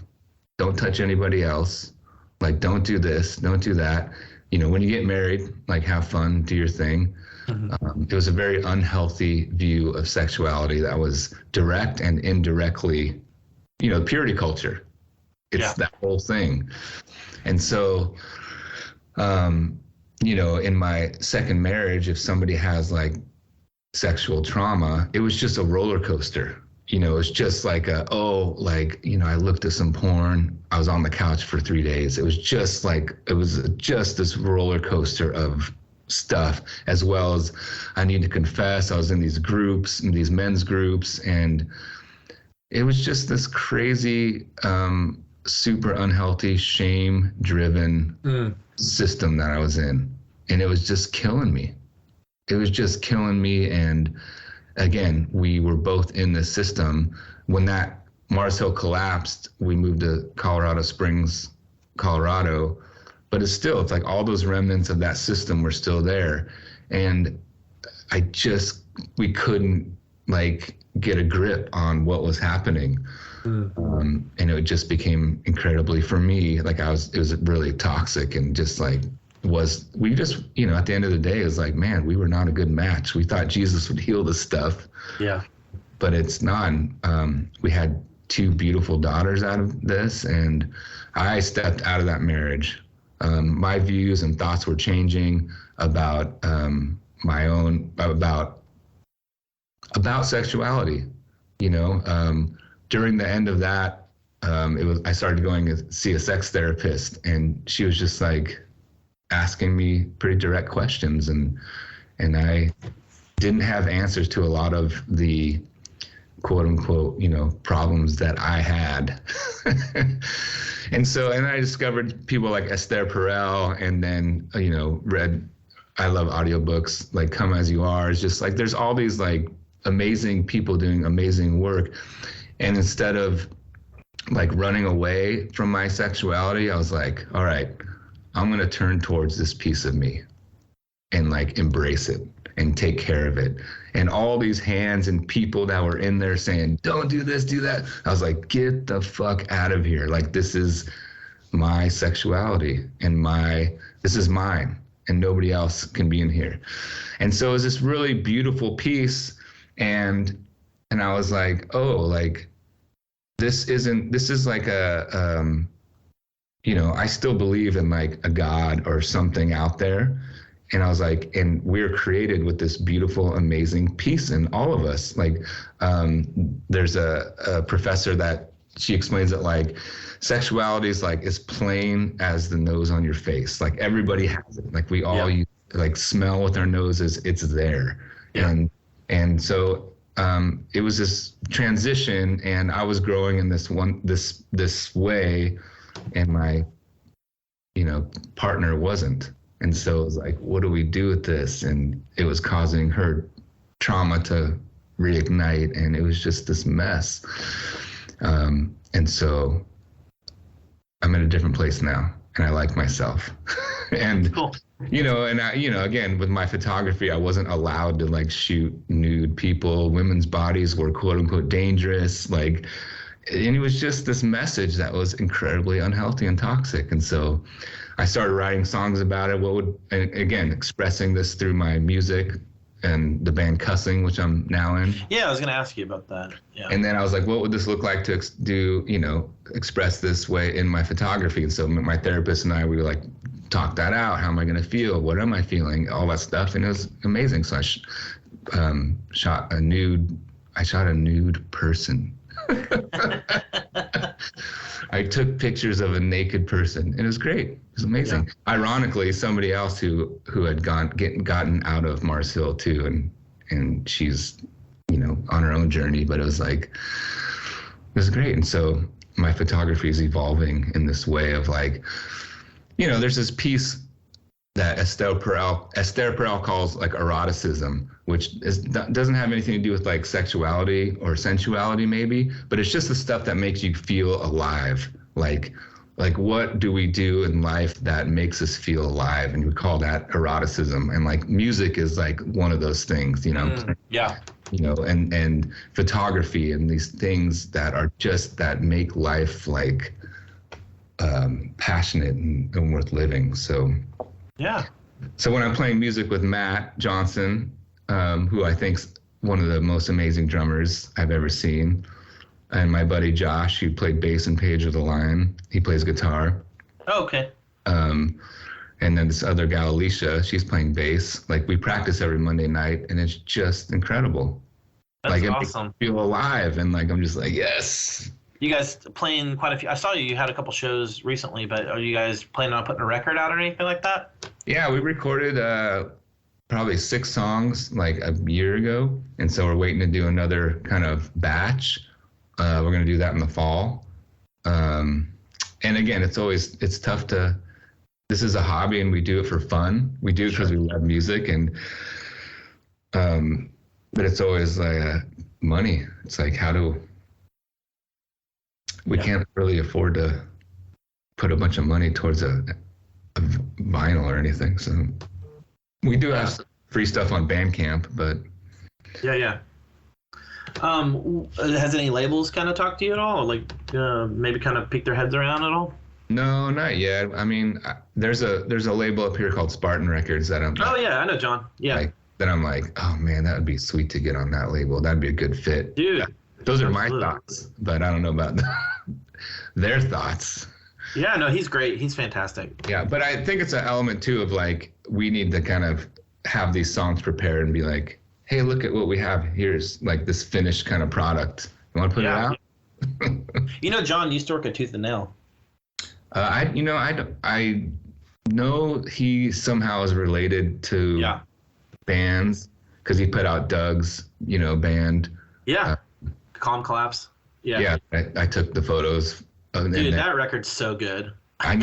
Speaker 3: don't touch anybody else, like, don't do this, don't do that. You know, when you get married, like, have fun, do your thing. It was a very unhealthy view of sexuality that was direct and indirectly, you know, purity culture. It's that whole thing. And so, you know, in my second marriage, if somebody has like sexual trauma, it was just a roller coaster. You know, it's just like I looked at some porn. I was on the couch for 3 days. It was just this roller coaster of stuff, as well as I need to confess. I was in these groups, in these men's groups, and it was just this crazy, super unhealthy, shame-driven system that I was in. And it was just killing me. And again, we were both in this system. When that Mars Hill collapsed, we moved to Colorado Springs, Colorado. But it's like all those remnants of that system were still there. And we couldn't like get a grip on what was happening. And it just became incredibly, for me, like it was really toxic, and just like, we just, you know, at the end of the day, it was like, man, we were not a good match. We thought Jesus would heal this stuff. Yeah. But it's not. We had 2 beautiful daughters out of this, and I stepped out of that marriage. My views and thoughts were changing about about sexuality. You know, during the end of that, I started going to see a sex therapist, and she was just like asking me pretty direct questions, and I didn't have answers to a lot of the quote unquote, you know, problems that I had. And I discovered people like Esther Perel, and then, you know, I love audiobooks like Come As You Are. It's just like, there's all these like amazing people doing amazing work. And instead of like running away from my sexuality, I was like, all right, I'm going to turn towards this piece of me and like embrace it and take care of it. And all these hands and people that were in there saying, don't do this, do that. I was like, get the fuck out of here. Like, this is my sexuality, and this is mine, and nobody else can be in here. And so it was this really beautiful piece. And I was like, oh, like, this is like you know, I still believe in like a God or something out there. And I was like, and we're created with this beautiful, amazing piece in all of us. Like, there's a professor that she explains it like, sexuality is like as plain as the nose on your face. Like, everybody has it. Like, we all use, like, smell with our noses. It's there. Yeah. And so it was this transition, and I was growing in this way, and my, you know, partner wasn't. And so it was like, what do we do with this? And it was causing her trauma to reignite, and it was just this mess. And so I'm in a different place now, and I like myself. And, cool. You know, and I, you know, again, with my photography, I wasn't allowed to like shoot nude people. Women's bodies were quote unquote dangerous. Like, and it was just this message that was incredibly unhealthy and toxic. And so I started writing songs about it. And again, expressing this through my music and the band Cussing, which I'm now in.
Speaker 4: Yeah, I was going to ask you about that. Yeah.
Speaker 3: And then I was like, what would this look like to do, you know, express this way in my photography? And so my therapist and I, we were like talk that out. How am I going to feel? What am I feeling? All that stuff. And it was amazing. So I shot a nude person. I took pictures of a naked person. It was great. It was amazing. Yeah. Ironically, somebody else who had gotten out of Mars Hill too, and she's, on her own journey, but it was great. And so my photography is evolving in this way of there's this piece that Esther Perel calls eroticism, which doesn't have anything to do with sexuality or sensuality maybe, but it's just the stuff that makes you feel alive. Like what do we do in life that makes us feel alive? And we call that eroticism. And music is one of those things,
Speaker 4: Yeah.
Speaker 3: And photography and these things that are just that make life passionate and worth living. So
Speaker 4: yeah.
Speaker 3: So when I'm playing music with Matt Johnson, who I think's one of the most amazing drummers I've ever seen, and my buddy Josh, who played bass in Page of the Lion, he plays guitar.
Speaker 4: Oh, okay.
Speaker 3: And then this other gal, Alicia, she's playing bass. We practice every Monday night, and it's just incredible.
Speaker 4: That's
Speaker 3: it
Speaker 4: awesome.
Speaker 3: makes me feel alive, and I'm just yes.
Speaker 4: You guys playing quite a few. I saw you had a couple shows recently, but are you guys planning on putting a record out or anything like that?
Speaker 3: Yeah, we recorded probably 6 songs a year ago, and so we're waiting to do another kind of batch. We're going to do that in the fall. And again, it's tough to. This is a hobby, and we do it for fun. We do it because we love music, and but it's always money. It's how do we can't really afford to put a bunch of money towards a vinyl or anything. So we do have some free stuff on Bandcamp, but
Speaker 4: yeah. Has any labels kind of talked to you at all? Maybe kind of peek their heads around at all?
Speaker 3: No, not yet. I mean, there's a label up here called Spartan Records that I'm.
Speaker 4: Oh yeah, I know John. Yeah.
Speaker 3: That I'm oh man, that would be sweet to get on that label. That'd be a good fit.
Speaker 4: Dude.
Speaker 3: Those are my thoughts, but I don't know about their thoughts.
Speaker 4: Yeah, no, he's great. He's fantastic.
Speaker 3: Yeah, but I think it's an element too of we need to kind of have these songs prepared and be hey, look at what we have. Here's this finished kind of product. You want to put it out?
Speaker 4: John used to work at Tooth and Nail.
Speaker 3: I know he somehow is related to bands because he put out Doug's, band.
Speaker 4: Yeah. Calm Collapse. Yeah.
Speaker 3: Yeah. I took the photos.
Speaker 4: Dude, that record's so good.
Speaker 3: I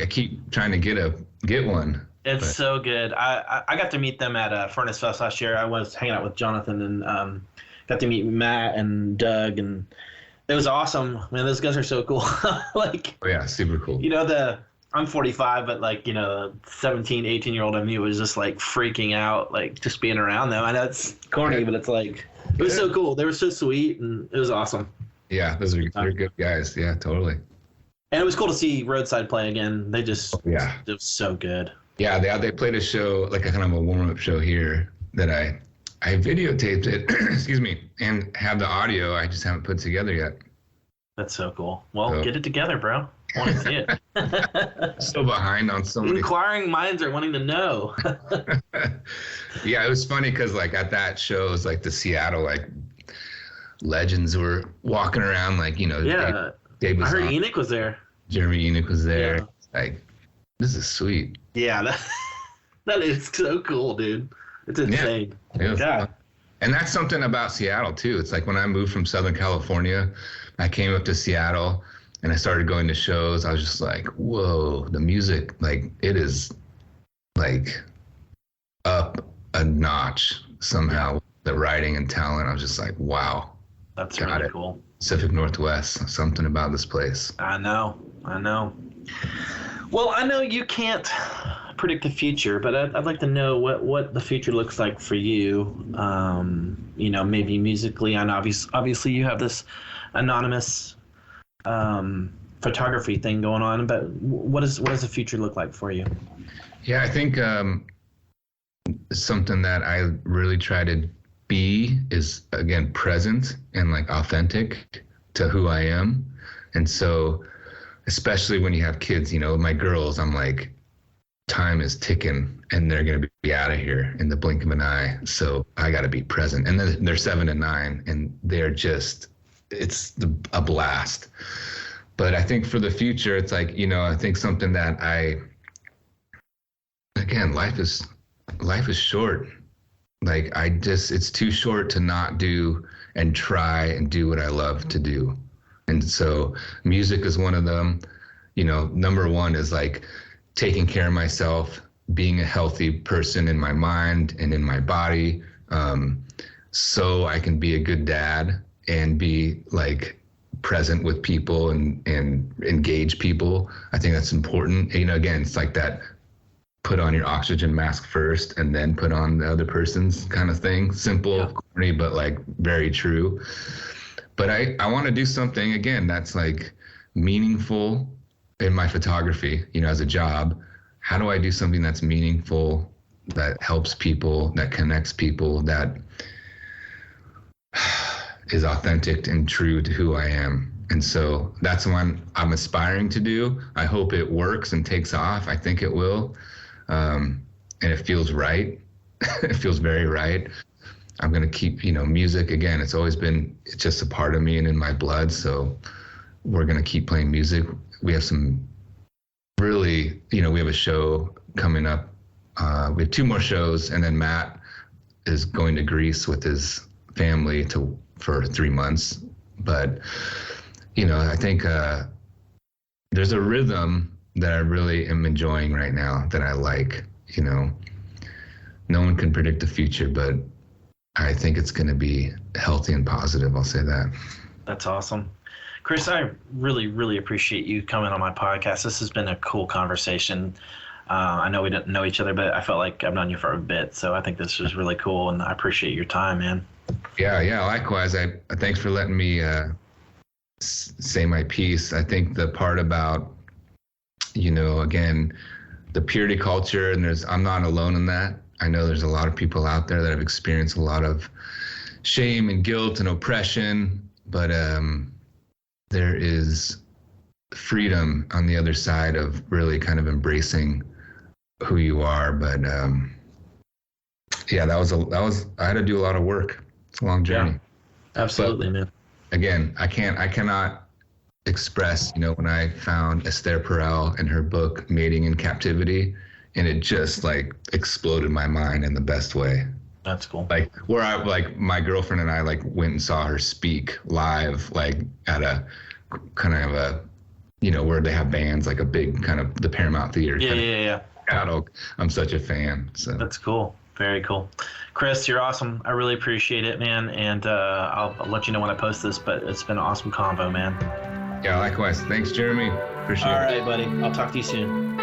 Speaker 3: keep trying to get one.
Speaker 4: It's so good. I got to meet them at Furnace Fest last year. I was hanging out with Jonathan and got to meet Matt and Doug, and it was awesome. Man, those guys are so cool.
Speaker 3: Oh yeah, super cool.
Speaker 4: I'm 45, but 17, 18-year-old me was just freaking out, just being around them. I know it's corny, but it's it was so cool. They were so sweet, and it was awesome.
Speaker 3: Yeah, they're good guys. Yeah, totally.
Speaker 4: And it was cool to see Roadside play again. They just it was so good.
Speaker 3: Yeah, they played a show, a kind of a warm-up show here that I videotaped it, excuse me, and have the audio. I just haven't put together yet.
Speaker 4: That's so cool. Well, get it together, bro. I want to see it.
Speaker 3: Still behind on so many.
Speaker 4: Inquiring minds are wanting to know.
Speaker 3: Yeah, it was funny because at that show, it was the Seattle legends were walking around
Speaker 4: Yeah.
Speaker 3: Dave
Speaker 4: I heard Enoch was there.
Speaker 3: Jeremy Enoch was there. Yeah. This is sweet.
Speaker 4: Yeah, that is so cool, dude. It's insane.
Speaker 3: Yeah. And that's something about Seattle too. It's when I moved from Southern California, I came up to Seattle and I started going to shows. I was just whoa, the music, it is up a notch somehow. The writing and talent. I was just wow.
Speaker 4: That's really cool.
Speaker 3: Pacific Northwest, something about this place.
Speaker 4: I know. Well, I know you can't predict the future, but I'd like to know what the future looks like for you. Maybe musically. I know obviously you have this anonymous photography thing going on, but what does the future look like for you?
Speaker 3: Yeah, I think something that I really try to be is, again, present and authentic to who I am. And so especially when you have kids, my girls, I'm time is ticking and they're going to be out of here in the blink of an eye. So I got to be present. And then they're 7 and 9 and they're just, a blast. But I think for the future, it's like, I think something that again, life is short. Like it's too short to not do and try and do what I love to do. And so music is one of them. Number one is like taking care of myself, being a healthy person in my mind and in my body, so I can be a good dad and be like present with people and engage people. I think that's important. Again, it's like that put on your oxygen mask first and then put on the other person's kind of thing. Simple, corny, but like very true. But I want to do something, again, that's like meaningful in my photography, as a job. How do I do something that's meaningful, that helps people, that connects people, that is authentic and true to who I am? And so that's what I'm aspiring to do. I hope it works and takes off. I think it will. And it feels right. It feels very right. I'm going to keep, music, again, it's just a part of me and in my blood. So we're going to keep playing music. We have some really, we have a show coming up. We have 2 more shows, and then Matt is going to Greece with his family for 3 months. But, I think there's a rhythm that I really am enjoying right now that I like. No one can predict the future, but I think it's going to be healthy and positive. I'll say that.
Speaker 4: That's awesome. Chris, I really, really appreciate you coming on my podcast. This has been a cool conversation. I know we didn't know each other, but I felt like I've known you for a bit. So I think this was really cool, and I appreciate your time, man.
Speaker 3: Yeah, likewise. Thanks for letting me say my piece. I think the part about, again, the purity culture, and I'm not alone in that. I know there's a lot of people out there that have experienced a lot of shame and guilt and oppression, but there is freedom on the other side of really kind of embracing who you are. But yeah, I had to do a lot of work. It's a long journey.
Speaker 4: Yeah, absolutely, man.
Speaker 3: Again, I cannot express, when I found Esther Perel and her book Mating in Captivity, and it just like exploded my mind in the best way.
Speaker 4: That's cool.
Speaker 3: Like my girlfriend and I like went and saw her speak live, like at a kind of a, where they have bands, like a big kind of the Paramount Theater.
Speaker 4: Yeah.
Speaker 3: I'm such a fan. So
Speaker 4: that's cool. Very cool. Chris, you're awesome. I really appreciate it, man. And I'll let you know when I post this, but it's been an awesome convo, man.
Speaker 3: Yeah, likewise. Thanks, Jeremy. Appreciate it.
Speaker 4: All right, buddy. I'll talk to you soon.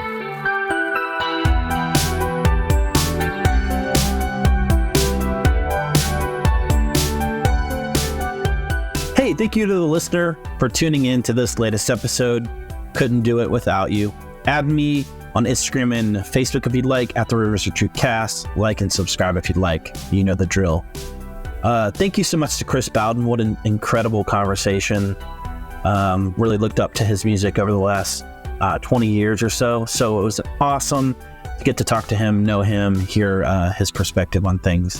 Speaker 2: Hey, thank you to the listener for tuning in to this latest episode. Couldn't do it without you. Add me on Instagram and Facebook if you'd like, at the Rumors Are True Cast. Like and subscribe if you'd like. You know the drill. Thank you so much to Chris Bowden. What an incredible conversation. Really looked up to his music over the last 20 years or so. So it was awesome to get to talk to him, know him, hear his perspective on things.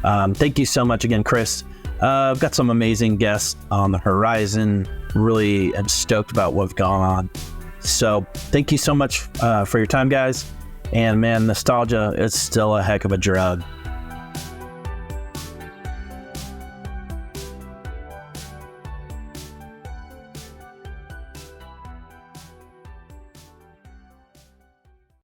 Speaker 2: Thank you so much again, Chris. I've got some amazing guests on the horizon. Really am stoked about what's going on. So thank you so much for your time, guys. And man, nostalgia is still a heck of a drug.